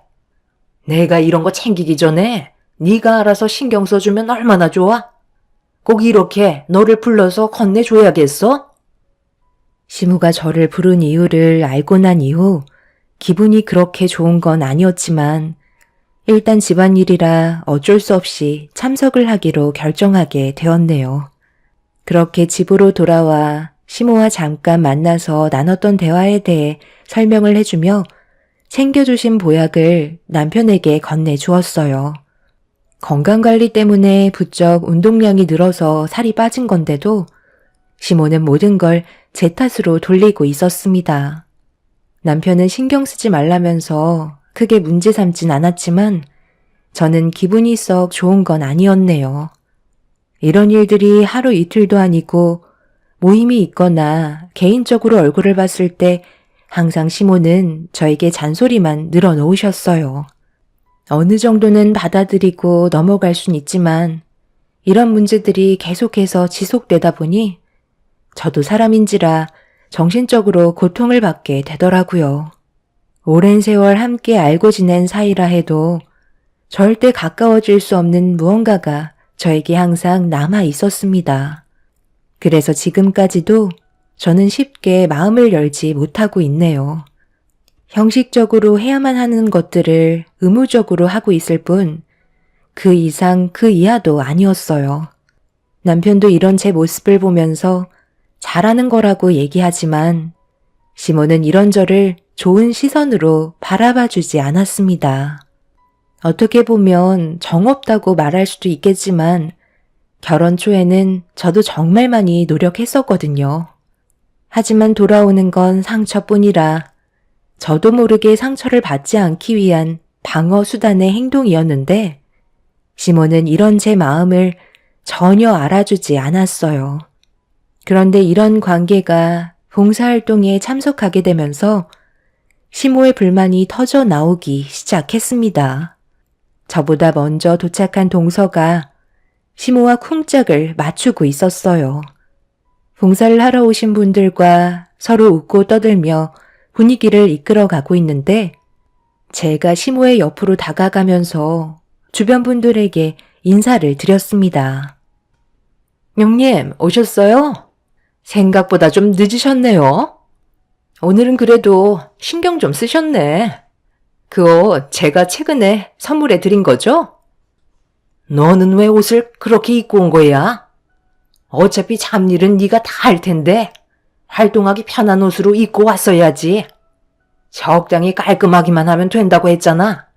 내가 이런 거 챙기기 전에 네가 알아서 신경 써주면 얼마나 좋아? 꼭 이렇게 너를 불러서 건네줘야겠어? 시무가 저를 부른 이유를 알고 난 이후 기분이 그렇게 좋은 건 아니었지만 일단 집안일이라 어쩔 수 없이 참석을 하기로 결정하게 되었네요. 그렇게 집으로 돌아와 시모와 잠깐 만나서 나눴던 대화에 대해 설명을 해주며 챙겨주신 보약을 남편에게 건네주었어요. 건강관리 때문에 부쩍 운동량이 늘어서 살이 빠진 건데도 시모는 모든 걸 제 탓으로 돌리고 있었습니다. 남편은 신경 쓰지 말라면서 크게 문제 삼진 않았지만 저는 기분이 썩 좋은 건 아니었네요. 이런 일들이 하루 이틀도 아니고 모임이 있거나 개인적으로 얼굴을 봤을 때 항상 시모는 저에게 잔소리만 늘어놓으셨어요. 어느 정도는 받아들이고 넘어갈 순 있지만 이런 문제들이 계속해서 지속되다 보니 저도 사람인지라 정신적으로 고통을 받게 되더라고요. 오랜 세월 함께 알고 지낸 사이라 해도 절대 가까워질 수 없는 무언가가 저에게 항상 남아 있었습니다. 그래서 지금까지도 저는 쉽게 마음을 열지 못하고 있네요. 형식적으로 해야만 하는 것들을 의무적으로 하고 있을 뿐 그 이상 그 이하도 아니었어요. 남편도 이런 제 모습을 보면서 잘하는 거라고 얘기하지만 시모는 이런 저를 좋은 시선으로 바라봐주지 않았습니다. 어떻게 보면 정없다고 말할 수도 있겠지만 결혼 초에는 저도 정말 많이 노력했었거든요. 하지만 돌아오는 건 상처뿐이라 저도 모르게 상처를 받지 않기 위한 방어 수단의 행동이었는데 시모는 이런 제 마음을 전혀 알아주지 않았어요. 그런데 이런 관계가 봉사활동에 참석하게 되면서 시모의 불만이 터져 나오기 시작했습니다. 저보다 먼저 도착한 동서가 시모와 쿵짝을 맞추고 있었어요. 봉사를 하러 오신 분들과 서로 웃고 떠들며 분위기를 이끌어가고 있는데 제가 시모의 옆으로 다가가면서 주변 분들에게 인사를 드렸습니다. 형님, 오셨어요? 생각보다 좀 늦으셨네요. 오늘은 그래도 신경 좀 쓰셨네. 그 옷 제가 최근에 선물해 드린 거죠? 너는 왜 옷을 그렇게 입고 온 거야? 어차피 잡일은 네가 다 할 텐데 활동하기 편한 옷으로 입고 왔어야지. 적당히 깔끔하기만 하면 된다고 했잖아.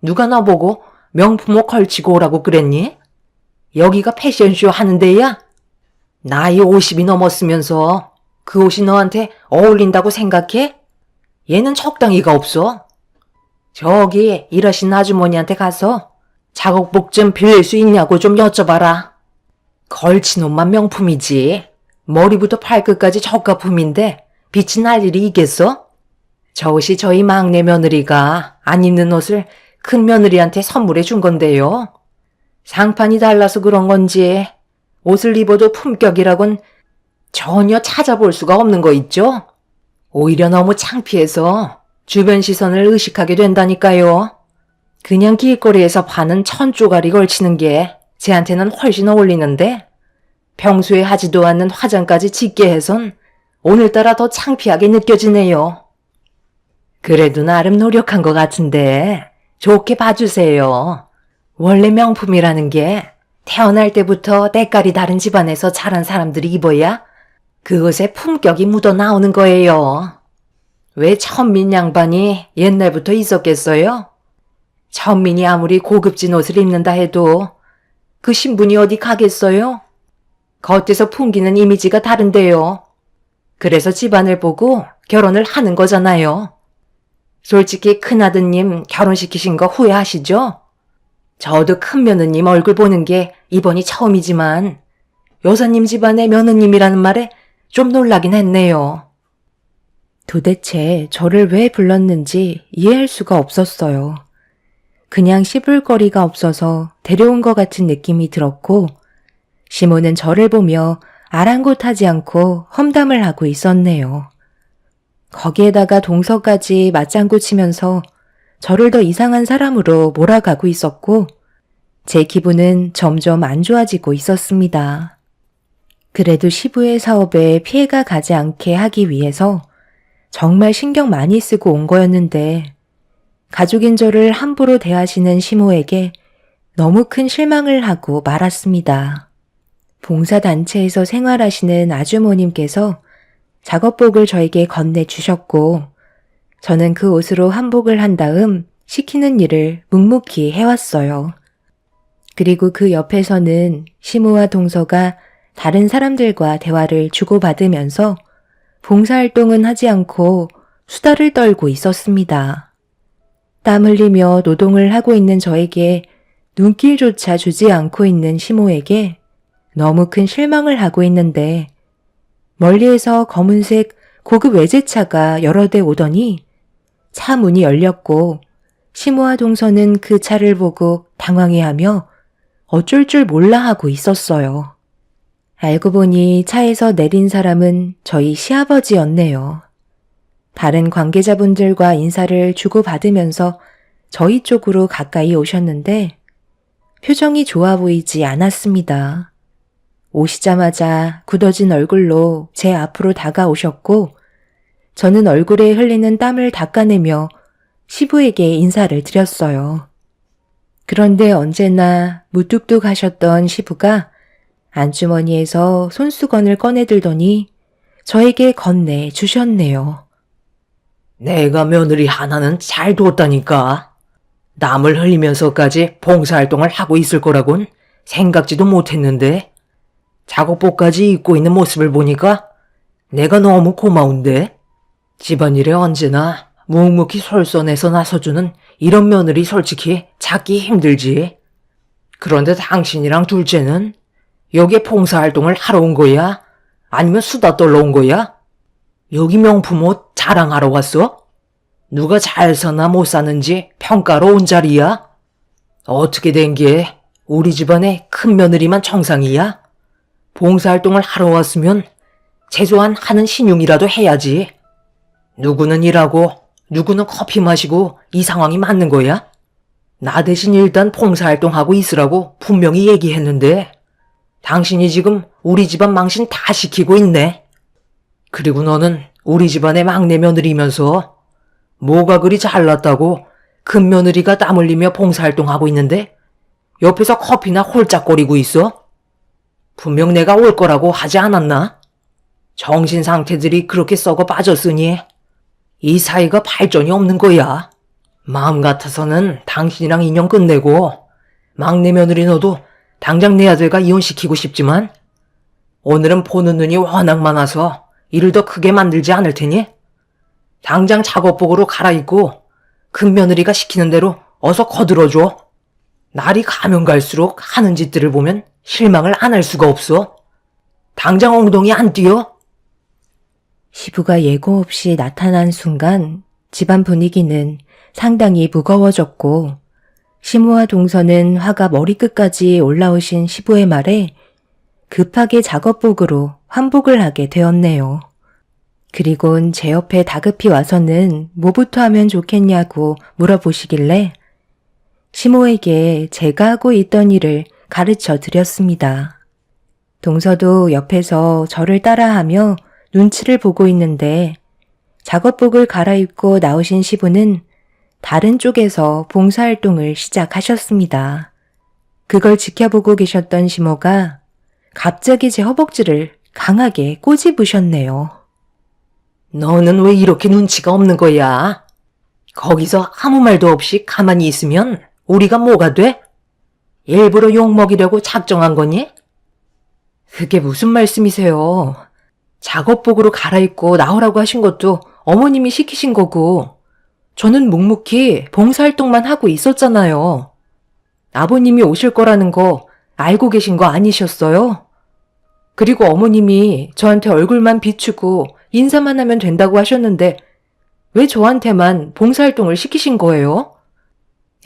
누가 나보고 명품 옷 걸치고 오라고 그랬니? 여기가 패션쇼 하는 데야? 나이 50이 넘었으면서 그 옷이 너한테 어울린다고 생각해? 얘는 적당히가 없어. 저기 일하신 아주머니한테 가서 작업복 좀 빌릴 수 있냐고 좀 여쭤봐라. 걸친 옷만 명품이지. 머리부터 발끝까지 저가품인데 빛이 날 일이 있겠어? 저 옷이 저희 막내 며느리가 안 입는 옷을 큰 며느리한테 선물해 준 건데요. 상판이 달라서 그런 건지 옷을 입어도 품격이라곤 전혀 찾아볼 수가 없는 거 있죠? 오히려 너무 창피해서 주변 시선을 의식하게 된다니까요. 그냥 길거리에서 파는 천조가리 걸치는 게 쟤한테는 훨씬 어울리는데 평소에 하지도 않는 화장까지 짓게 해선 오늘따라 더 창피하게 느껴지네요. 그래도 나름 노력한 것 같은데 좋게 봐주세요. 원래 명품이라는 게 태어날 때부터 때깔이 다른 집안에서 자란 사람들이 입어야 그것에 품격이 묻어 나오는 거예요. 왜 천민 양반이 옛날부터 있었겠어요? 천민이 아무리 고급진 옷을 입는다 해도 그 신분이 어디 가겠어요? 겉에서 풍기는 이미지가 다른데요. 그래서 집안을 보고 결혼을 하는 거잖아요. 솔직히 큰아드님 결혼시키신 거 후회하시죠? 저도 큰며느님 얼굴 보는 게 이번이 처음이지만 여사님 집안의 며느님이라는 말에 좀 놀라긴 했네요. 도대체 저를 왜 불렀는지 이해할 수가 없었어요. 그냥 씹을 거리가 없어서 데려온 것 같은 느낌이 들었고 시모는 저를 보며 아랑곳하지 않고 험담을 하고 있었네요. 거기에다가 동서까지 맞장구 치면서 저를 더 이상한 사람으로 몰아가고 있었고 제 기분은 점점 안 좋아지고 있었습니다. 그래도 시부의 사업에 피해가 가지 않게 하기 위해서 정말 신경 많이 쓰고 온 거였는데 가족인 저를 함부로 대하시는 시모에게 너무 큰 실망을 하고 말았습니다. 봉사단체에서 생활하시는 아주머님께서 작업복을 저에게 건네주셨고 저는 그 옷으로 한복을 한 다음 시키는 일을 묵묵히 해왔어요. 그리고 그 옆에서는 시모와 동서가 다른 사람들과 대화를 주고받으면서 봉사활동은 하지 않고 수다를 떨고 있었습니다. 땀 흘리며 노동을 하고 있는 저에게 눈길조차 주지 않고 있는 시모에게 너무 큰 실망을 하고 있는데 멀리에서 검은색 고급 외제차가 여러 대 오더니 차 문이 열렸고 시모와 동서는 그 차를 보고 당황해하며 어쩔 줄 몰라 하고 있었어요. 알고 보니 차에서 내린 사람은 저희 시아버지였네요. 다른 관계자분들과 인사를 주고받으면서 저희 쪽으로 가까이 오셨는데 표정이 좋아 보이지 않았습니다. 오시자마자 굳어진 얼굴로 제 앞으로 다가오셨고 저는 얼굴에 흘리는 땀을 닦아내며 시부에게 인사를 드렸어요. 그런데 언제나 무뚝뚝하셨던 시부가 안주머니에서 손수건을 꺼내들더니 저에게 건네 주셨네요. 내가 며느리 하나는 잘 뒀다니까. 땀을 흘리면서까지 봉사활동을 하고 있을 거라곤 생각지도 못했는데 작업복까지 입고 있는 모습을 보니까 내가 너무 고마운데. 집안일에 언제나 묵묵히 솔선해서 나서주는 이런 며느리 솔직히 찾기 힘들지. 그런데 당신이랑 둘째는 여기에 봉사활동을 하러 온 거야? 아니면 수다 떨러 온 거야? 여기 명품 옷 자랑하러 왔어? 누가 잘 사나 못 사는지 평가로 온 자리야? 어떻게 된 게 우리 집안에 큰 며느리만 정상이야? 봉사활동을 하러 왔으면 최소한 하는 신용이라도 해야지. 누구는 일하고 누구는 커피 마시고 이 상황이 맞는 거야? 나 대신 일단 봉사활동하고 있으라고 분명히 얘기했는데 당신이 지금 우리 집안 망신 다 시키고 있네. 그리고 너는 우리 집안의 막내 며느리면서 뭐가 그리 잘났다고 큰 며느리가 땀 흘리며 봉사활동하고 있는데 옆에서 커피나 홀짝거리고 있어? 분명 내가 올 거라고 하지 않았나? 정신 상태들이 그렇게 썩어 빠졌으니 이 사이가 발전이 없는 거야. 마음 같아서는 당신이랑 인연 끝내고 막내 며느리 너도 당장 내 아들과 이혼시키고 싶지만 오늘은 보는 눈이 워낙 많아서 일을 더 크게 만들지 않을 테니 당장 작업복으로 갈아입고 큰 며느리가 시키는 대로 어서 거들어줘. 날이 가면 갈수록 하는 짓들을 보면 실망을 안 할 수가 없어. 당장 엉덩이 안 뛰어? 시부가 예고 없이 나타난 순간 집안 분위기는 상당히 무거워졌고 시모와 동서는 화가 머리끝까지 올라오신 시부의 말에 급하게 작업복으로 환복을 하게 되었네요. 그리곤 제 옆에 다급히 와서는 뭐부터 하면 좋겠냐고 물어보시길래 시모에게 제가 하고 있던 일을 가르쳐 드렸습니다. 동서도 옆에서 저를 따라하며 눈치를 보고 있는데 작업복을 갈아입고 나오신 시부는 다른 쪽에서 봉사활동을 시작하셨습니다. 그걸 지켜보고 계셨던 시모가 갑자기 제 허벅지를 강하게 꼬집으셨네요. 너는 왜 이렇게 눈치가 없는 거야? 거기서 아무 말도 없이 가만히 있으면 우리가 뭐가 돼? 일부러 욕먹이려고 작정한 거니? 그게 무슨 말씀이세요? 작업복으로 갈아입고 나오라고 하신 것도 어머님이 시키신 거고 저는 묵묵히 봉사활동만 하고 있었잖아요. 아버님이 오실 거라는 거 알고 계신 거 아니셨어요? 그리고 어머님이 저한테 얼굴만 비추고 인사만 하면 된다고 하셨는데 왜 저한테만 봉사활동을 시키신 거예요?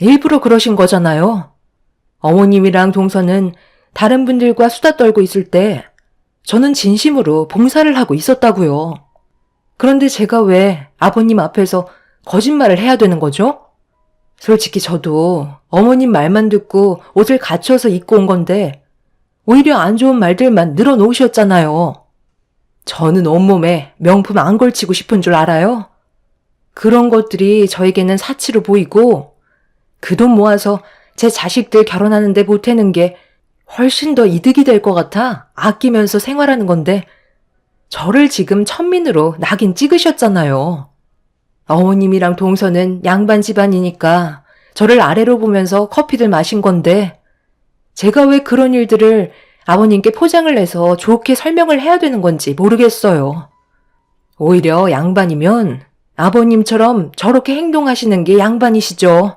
일부러 그러신 거잖아요. 어머님이랑 동서는 다른 분들과 수다 떨고 있을 때 저는 진심으로 봉사를 하고 있었다고요. 그런데 제가 왜 아버님 앞에서 거짓말을 해야 되는 거죠? 솔직히 저도 어머님 말만 듣고 옷을 갖춰서 입고 온 건데 오히려 안 좋은 말들만 늘어놓으셨잖아요. 저는 온몸에 명품 안 걸치고 싶은 줄 알아요? 그런 것들이 저에게는 사치로 보이고 그 돈 모아서 제 자식들 결혼하는데 보태는 게 훨씬 더 이득이 될 것 같아 아끼면서 생활하는 건데 저를 지금 천민으로 낙인 찍으셨잖아요. 어머님이랑 동서는 양반 집안이니까 저를 아래로 보면서 커피들 마신 건데 제가 왜 그런 일들을 아버님께 포장을 해서 좋게 설명을 해야 되는 건지 모르겠어요. 오히려 양반이면 아버님처럼 저렇게 행동하시는 게 양반이시죠.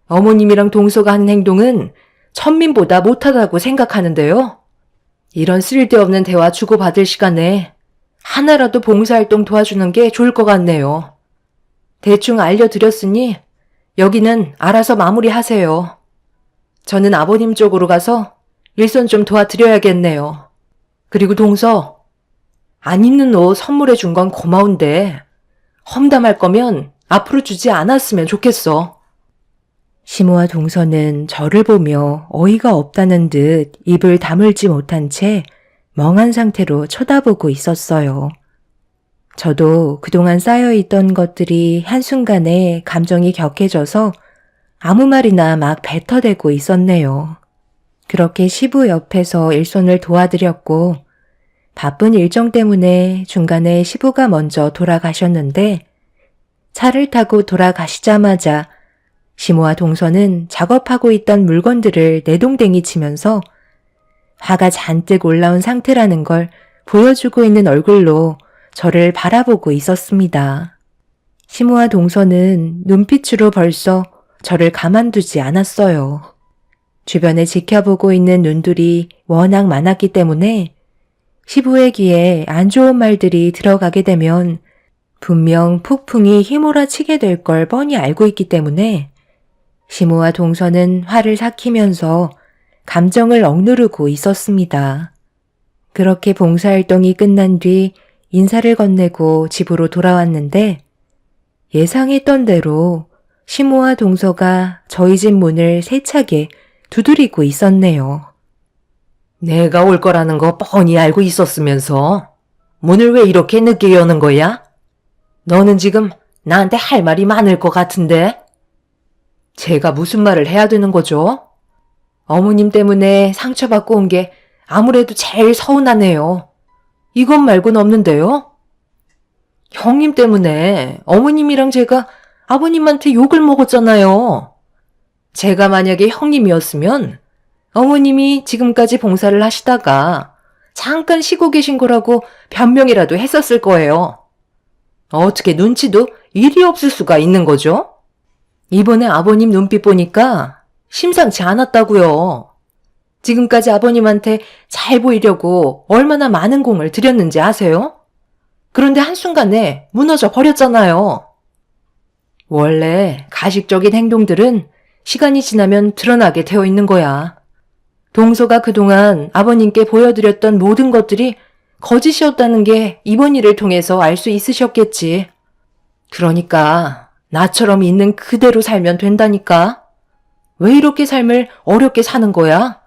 어머님이랑 동서가 하는 행동은 천민보다 못하다고 생각하는데요. 이런 쓸데없는 대화 주고받을 시간에 하나라도 봉사활동 도와주는 게 좋을 것 같네요. 대충 알려드렸으니 여기는 알아서 마무리하세요. 저는 아버님 쪽으로 가서 일손 좀 도와드려야겠네요. 그리고 동서, 안 입는 옷 선물해 준 건 고마운데 험담할 거면 앞으로 주지 않았으면 좋겠어. 시모와 동서는 저를 보며 어이가 없다는 듯 입을 다물지 못한 채 멍한 상태로 쳐다보고 있었어요. 저도 그동안 쌓여있던 것들이 한순간에 감정이 격해져서 아무 말이나 막 뱉어대고 있었네요. 그렇게 시부 옆에서 일손을 도와드렸고 바쁜 일정 때문에 중간에 시부가 먼저 돌아가셨는데 차를 타고 돌아가시자마자 시모와 동서는 작업하고 있던 물건들을 내동댕이 치면서 화가 잔뜩 올라온 상태라는 걸 보여주고 있는 얼굴로 저를 바라보고 있었습니다. 시모와 동서는 눈빛으로 벌써 저를 가만두지 않았어요. 주변에 지켜보고 있는 눈들이 워낙 많았기 때문에 시부의 귀에 안 좋은 말들이 들어가게 되면 분명 폭풍이 휘몰아치게 될 걸 뻔히 알고 있기 때문에 시모와 동서는 화를 삭히면서 감정을 억누르고 있었습니다. 그렇게 봉사활동이 끝난 뒤 인사를 건네고 집으로 돌아왔는데 예상했던 대로 시모와 동서가 저희 집 문을 세차게 두드리고 있었네요. 내가 올 거라는 거 뻔히 알고 있었으면서 문을 왜 이렇게 늦게 여는 거야? 너는 지금 나한테 할 말이 많을 것 같은데? 제가 무슨 말을 해야 되는 거죠? 어머님 때문에 상처받고 온 게 아무래도 제일 서운하네요. 이것 말고는 없는데요? 형님 때문에 어머님이랑 제가 아버님한테 욕을 먹었잖아요. 제가 만약에 형님이었으면 어머님이 지금까지 봉사를 하시다가 잠깐 쉬고 계신 거라고 변명이라도 했었을 거예요. 어떻게 눈치도 일이 없을 수가 있는 거죠? 이번에 아버님 눈빛 보니까 심상치 않았다고요. 지금까지 아버님한테 잘 보이려고 얼마나 많은 공을 들였는지 아세요? 그런데 한순간에 무너져 버렸잖아요. 원래 가식적인 행동들은 시간이 지나면 드러나게 되어 있는 거야. 동서가 그동안 아버님께 보여드렸던 모든 것들이 거짓이었다는 게 이번 일을 통해서 알 수 있으셨겠지. 그러니까 나처럼 있는 그대로 살면 된다니까. 왜 이렇게 삶을 어렵게 사는 거야?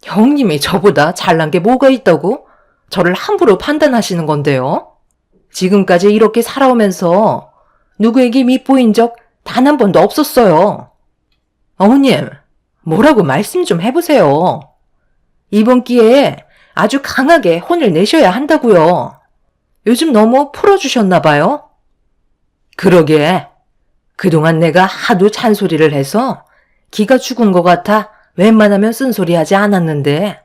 형님이 저보다 잘난 게 뭐가 있다고 저를 함부로 판단하시는 건데요. 지금까지 이렇게 살아오면서 누구에게 밉보인 적 단 한 번도 없었어요. 어머님, 뭐라고 말씀 좀 해보세요. 이번 기회에 아주 강하게 혼을 내셔야 한다고요. 요즘 너무 풀어주셨나 봐요. 그러게, 그동안 내가 하도 잔소리를 해서 기가 죽은 것 같아 웬만하면 쓴소리 하지 않았는데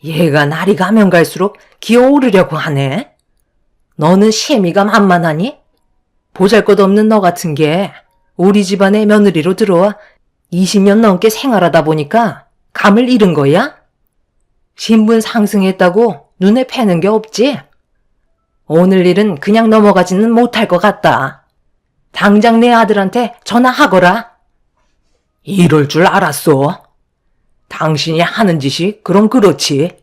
얘가 날이 가면 갈수록 기어오르려고 하네. 너는 시애미가 만만하니? 보잘것없는 너 같은 게 우리 집안의 며느리로 들어와 20년 넘게 생활하다 보니까 감을 잃은 거야? 신분 상승했다고 눈에 패는 게 없지? 오늘 일은 그냥 넘어가지는 못할 것 같다. 당장 내 아들한테 전화하거라. 이럴 줄 알았어. 당신이 하는 짓이 그럼 그렇지.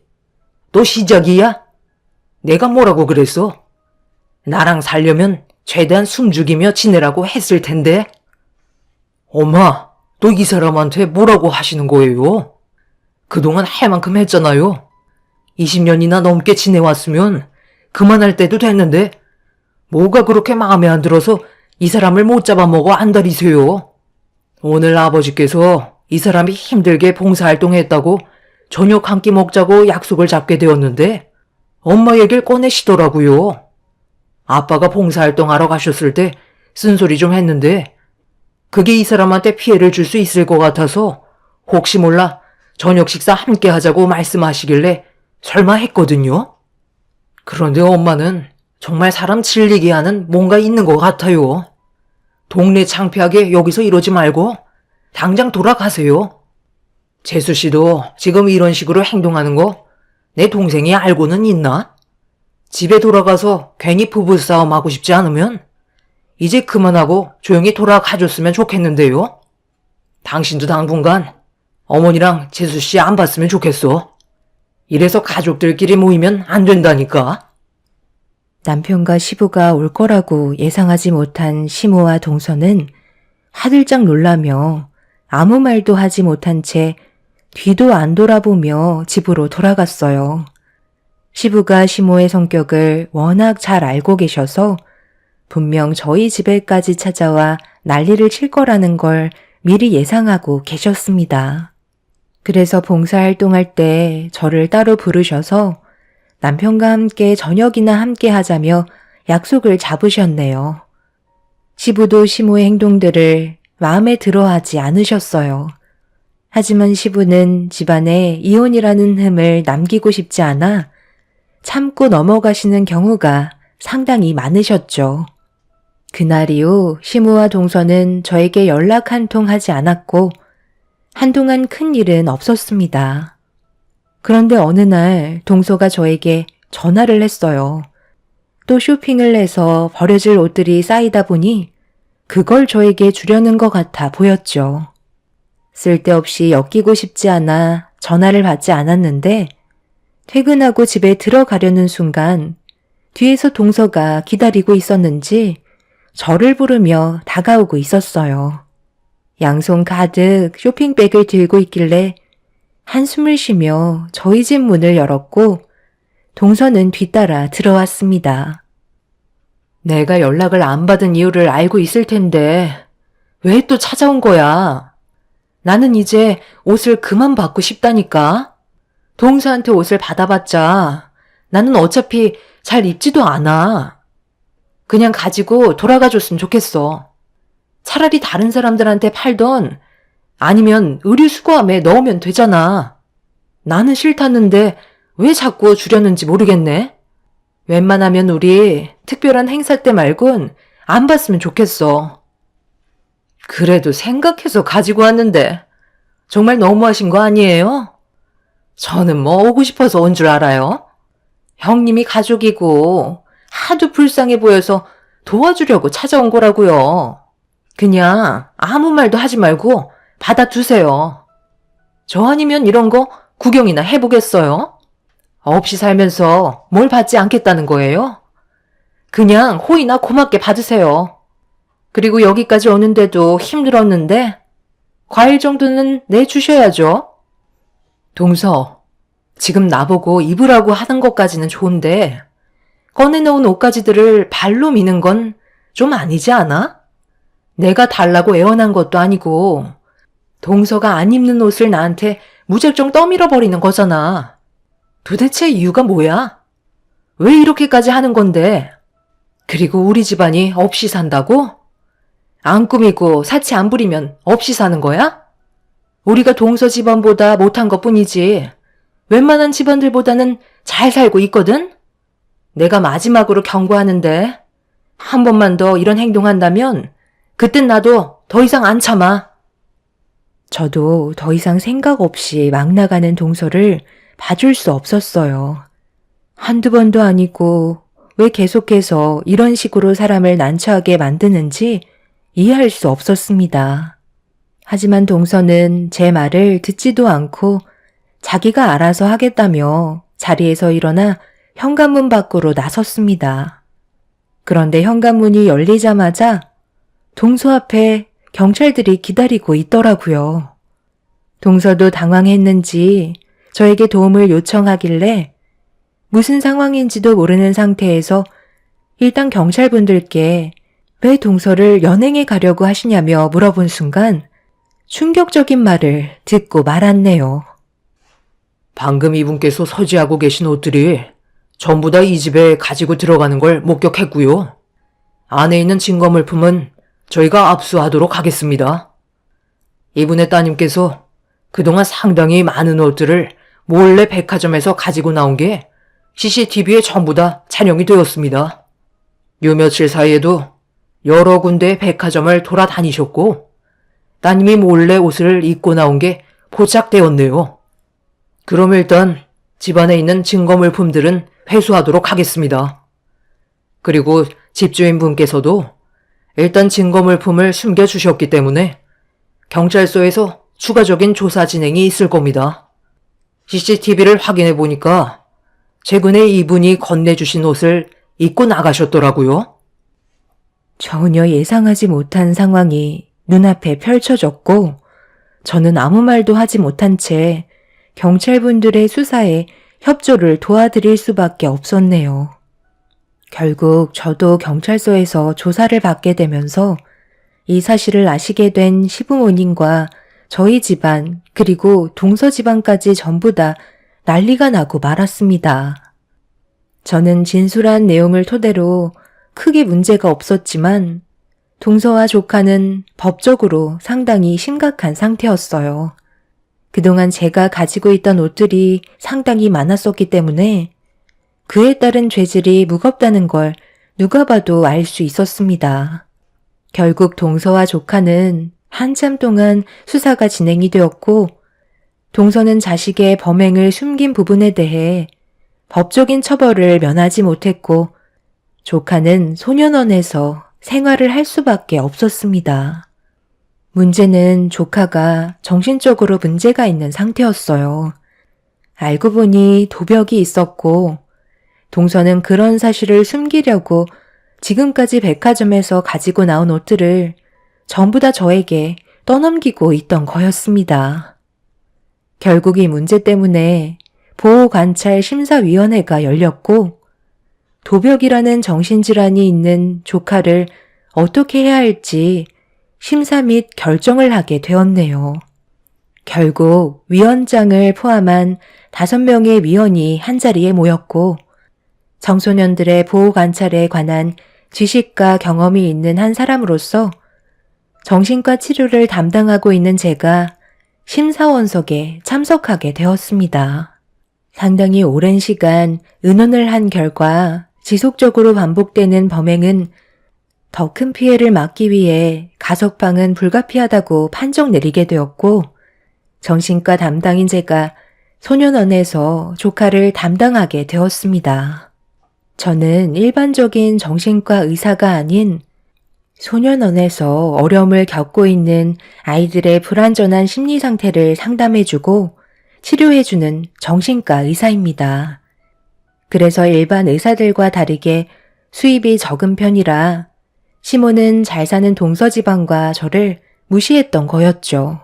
또 시작이야? 내가 뭐라고 그랬어? 나랑 살려면 최대한 숨죽이며 지내라고 했을 텐데. 엄마, 또 이 사람한테 뭐라고 하시는 거예요? 그동안 할 만큼 했잖아요. 20년이나 넘게 지내왔으면 그만할 때도 됐는데 뭐가 그렇게 마음에 안 들어서 이 사람을 못 잡아먹어 안달이세요? 오늘 아버지께서 이 사람이 힘들게 봉사활동했다고 저녁 한 끼 먹자고 약속을 잡게 되었는데 엄마 얘기를 꺼내시더라고요. 아빠가 봉사활동하러 가셨을 때 쓴소리 좀 했는데 그게 이 사람한테 피해를 줄 수 있을 것 같아서 혹시 몰라 저녁 식사 함께 하자고 말씀하시길래 설마 했거든요. 그런데 엄마는 정말 사람 질리게 하는 뭔가 있는 것 같아요. 동네 창피하게 여기서 이러지 말고 당장 돌아가세요. 재수 씨도 지금 이런 식으로 행동하는 거 내 동생이 알고는 있나? 집에 돌아가서 괜히 부부싸움 하고 싶지 않으면 이제 그만하고 조용히 돌아가줬으면 좋겠는데요. 당신도 당분간 어머니랑 재수 씨 안 봤으면 좋겠어. 이래서 가족들끼리 모이면 안 된다니까. 남편과 시부가 올 거라고 예상하지 못한 시모와 동서는 화들짝 놀라며 아무 말도 하지 못한 채 뒤도 안 돌아보며 집으로 돌아갔어요. 시부가 시모의 성격을 워낙 잘 알고 계셔서 분명 저희 집에까지 찾아와 난리를 칠 거라는 걸 미리 예상하고 계셨습니다. 그래서 봉사활동할 때 저를 따로 부르셔서 남편과 함께 저녁이나 함께 하자며 약속을 잡으셨네요. 시부도 시모의 행동들을 마음에 들어하지 않으셨어요. 하지만 시부는 집안에 이혼이라는 흠을 남기고 싶지 않아 참고 넘어가시는 경우가 상당히 많으셨죠. 그날 이후 시모와 동서는 저에게 연락 한 통 하지 않았고 한동안 큰 일은 없었습니다. 그런데 어느 날 동서가 저에게 전화를 했어요. 또 쇼핑을 해서 버려질 옷들이 쌓이다 보니 그걸 저에게 주려는 것 같아 보였죠. 쓸데없이 엮이고 싶지 않아 전화를 받지 않았는데 퇴근하고 집에 들어가려는 순간 뒤에서 동서가 기다리고 있었는지 저를 부르며 다가오고 있었어요. 양손 가득 쇼핑백을 들고 있길래 한숨을 쉬며 저희 집 문을 열었고 동서는 뒤따라 들어왔습니다. 내가 연락을 안 받은 이유를 알고 있을 텐데 왜 또 찾아온 거야? 나는 이제 옷을 그만 받고 싶다니까. 동서한테 옷을 받아봤자 나는 어차피 잘 입지도 않아. 그냥 가지고 돌아가 줬으면 좋겠어. 차라리 다른 사람들한테 팔던 아니면 의류 수거함에 넣으면 되잖아. 나는 싫다는데 왜 자꾸 주려는지 모르겠네. 웬만하면 우리 특별한 행사 때 말곤 안 받으면 좋겠어. 그래도 생각해서 가지고 왔는데 정말 너무하신 거 아니에요? 저는 뭐 오고 싶어서 온 줄 알아요? 형님이 가족이고 하도 불쌍해 보여서 도와주려고 찾아온 거라고요. 그냥 아무 말도 하지 말고 받아두세요. 저 아니면 이런 거 구경이나 해보겠어요? 없이 살면서 뭘 받지 않겠다는 거예요? 그냥 호의나 고맙게 받으세요. 그리고 여기까지 오는데도 힘들었는데 과일 정도는 내주셔야죠. 동서, 지금 나보고 입으라고 하는 것까지는 좋은데 꺼내놓은 옷가지들을 발로 미는 건 좀 아니지 않아? 내가 달라고 애원한 것도 아니고 동서가 안 입는 옷을 나한테 무작정 떠밀어 버리는 거잖아. 도대체 이유가 뭐야? 왜 이렇게까지 하는 건데? 그리고 우리 집안이 없이 산다고? 안 꾸미고 사치 안 부리면 없이 사는 거야? 우리가 동서 집안보다 못한 것뿐이지 웬만한 집안들보다는 잘 살고 있거든? 내가 마지막으로 경고하는데 한 번만 더 이런 행동한다면 그땐 나도 더 이상 안 참아. 저도 더 이상 생각 없이 막 나가는 동서를 봐줄 수 없었어요. 한두 번도 아니고 왜 계속해서 이런 식으로 사람을 난처하게 만드는지 이해할 수 없었습니다. 하지만 동서는 제 말을 듣지도 않고 자기가 알아서 하겠다며 자리에서 일어나 현관문 밖으로 나섰습니다. 그런데 현관문이 열리자마자 동서 앞에 경찰들이 기다리고 있더라고요. 동서도 당황했는지 저에게 도움을 요청하길래 무슨 상황인지도 모르는 상태에서 일단 경찰분들께 왜 동서를 연행해 가려고 하시냐며 물어본 순간 충격적인 말을 듣고 말았네요. 방금 이분께서 서지하고 계신 옷들이 전부 다 이 집에 가지고 들어가는 걸 목격했고요. 안에 있는 증거물품은 저희가 압수하도록 하겠습니다. 이분의 따님께서 그동안 상당히 많은 옷들을 몰래 백화점에서 가지고 나온 게 CCTV에 전부 다 촬영이 되었습니다. 요 며칠 사이에도 여러 군데 백화점을 돌아다니셨고 따님이 몰래 옷을 입고 나온 게 포착되었네요. 그럼 일단 집안에 있는 증거물품들은 회수하도록 하겠습니다. 그리고 집주인분께서도 일단 증거물품을 숨겨주셨기 때문에 경찰서에서 추가적인 조사 진행이 있을 겁니다. CCTV를 확인해 보니까 최근에 이분이 건네주신 옷을 입고 나가셨더라고요. 전혀 예상하지 못한 상황이 눈앞에 펼쳐졌고 저는 아무 말도 하지 못한 채 경찰분들의 수사에 협조를 도와드릴 수밖에 없었네요. 결국 저도 경찰서에서 조사를 받게 되면서 이 사실을 아시게 된 시부모님과 저희 집안 그리고 동서 집안까지 전부 다 난리가 나고 말았습니다. 저는 진술한 내용을 토대로 크게 문제가 없었지만 동서와 조카는 법적으로 상당히 심각한 상태였어요. 그동안 제가 가지고 있던 옷들이 상당히 많았었기 때문에 그에 따른 죄질이 무겁다는 걸 누가 봐도 알 수 있었습니다. 결국 동서와 조카는 한참 동안 수사가 진행이 되었고 동서는 자식의 범행을 숨긴 부분에 대해 법적인 처벌을 면하지 못했고 조카는 소년원에서 생활을 할 수밖에 없었습니다. 문제는 조카가 정신적으로 문제가 있는 상태였어요. 알고 보니 도벽이 있었고, 동서는 그런 사실을 숨기려고 지금까지 백화점에서 가지고 나온 옷들을 전부 다 저에게 떠넘기고 있던 거였습니다. 결국 이 문제 때문에 보호관찰심사위원회가 열렸고, 도벽이라는 정신질환이 있는 조카를 어떻게 해야 할지 심사 및 결정을 하게 되었네요. 결국 위원장을 포함한 5명의 위원이 한자리에 모였고, 청소년들의 보호관찰에 관한 지식과 경험이 있는 한 사람으로서 정신과 치료를 담당하고 있는 제가 심사원석에 참석하게 되었습니다. 상당히 오랜 시간 의논을 한 결과 지속적으로 반복되는 범행은 더 큰 피해를 막기 위해 가석방은 불가피하다고 판정 내리게 되었고, 정신과 담당인 제가 소년원에서 조카를 담당하게 되었습니다. 저는 일반적인 정신과 의사가 아닌 소년원에서 어려움을 겪고 있는 아이들의 불완전한 심리 상태를 상담해주고 치료해주는 정신과 의사입니다. 그래서 일반 의사들과 다르게 수입이 적은 편이라 시모는 잘 사는 동서지방과 저를 무시했던 거였죠.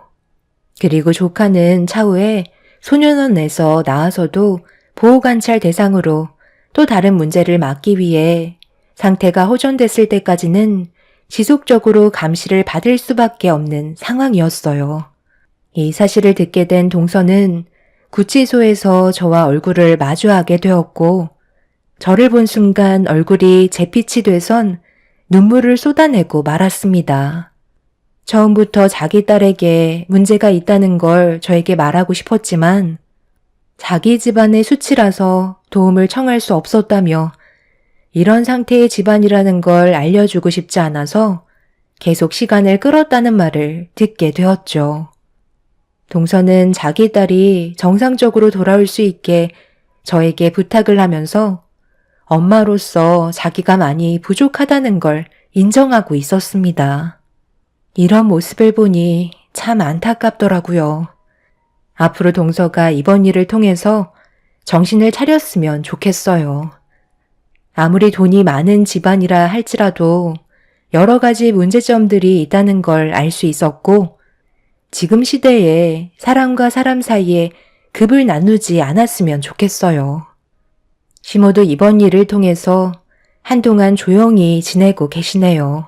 그리고 조카는 차후에 소년원에서 나와서도 보호관찰 대상으로 또 다른 문제를 막기 위해 상태가 호전됐을 때까지는 지속적으로 감시를 받을 수밖에 없는 상황이었어요. 이 사실을 듣게 된 동서는 구치소에서 저와 얼굴을 마주하게 되었고, 저를 본 순간 얼굴이 잿빛이 돼선 눈물을 쏟아내고 말았습니다. 처음부터 자기 딸에게 문제가 있다는 걸 저에게 말하고 싶었지만 자기 집안의 수치라서 도움을 청할 수 없었다며 이런 상태의 집안이라는 걸 알려주고 싶지 않아서 계속 시간을 끌었다는 말을 듣게 되었죠. 동서는 자기 딸이 정상적으로 돌아올 수 있게 저에게 부탁을 하면서 엄마로서 자기가 많이 부족하다는 걸 인정하고 있었습니다. 이런 모습을 보니 참 안타깝더라고요. 앞으로 동서가 이번 일을 통해서 정신을 차렸으면 좋겠어요. 아무리 돈이 많은 집안이라 할지라도 여러 가지 문제점들이 있다는 걸 알 수 있었고, 지금 시대에 사람과 사람 사이에 급을 나누지 않았으면 좋겠어요. 시모도 이번 일을 통해서 한동안 조용히 지내고 계시네요.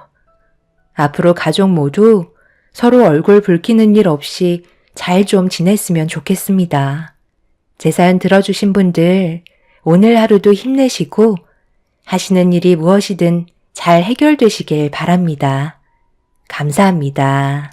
앞으로 가족 모두 서로 얼굴 붉히는 일 없이 잘 좀 지냈으면 좋겠습니다. 제 사연 들어주신 분들 오늘 하루도 힘내시고 하시는 일이 무엇이든 잘 해결되시길 바랍니다. 감사합니다.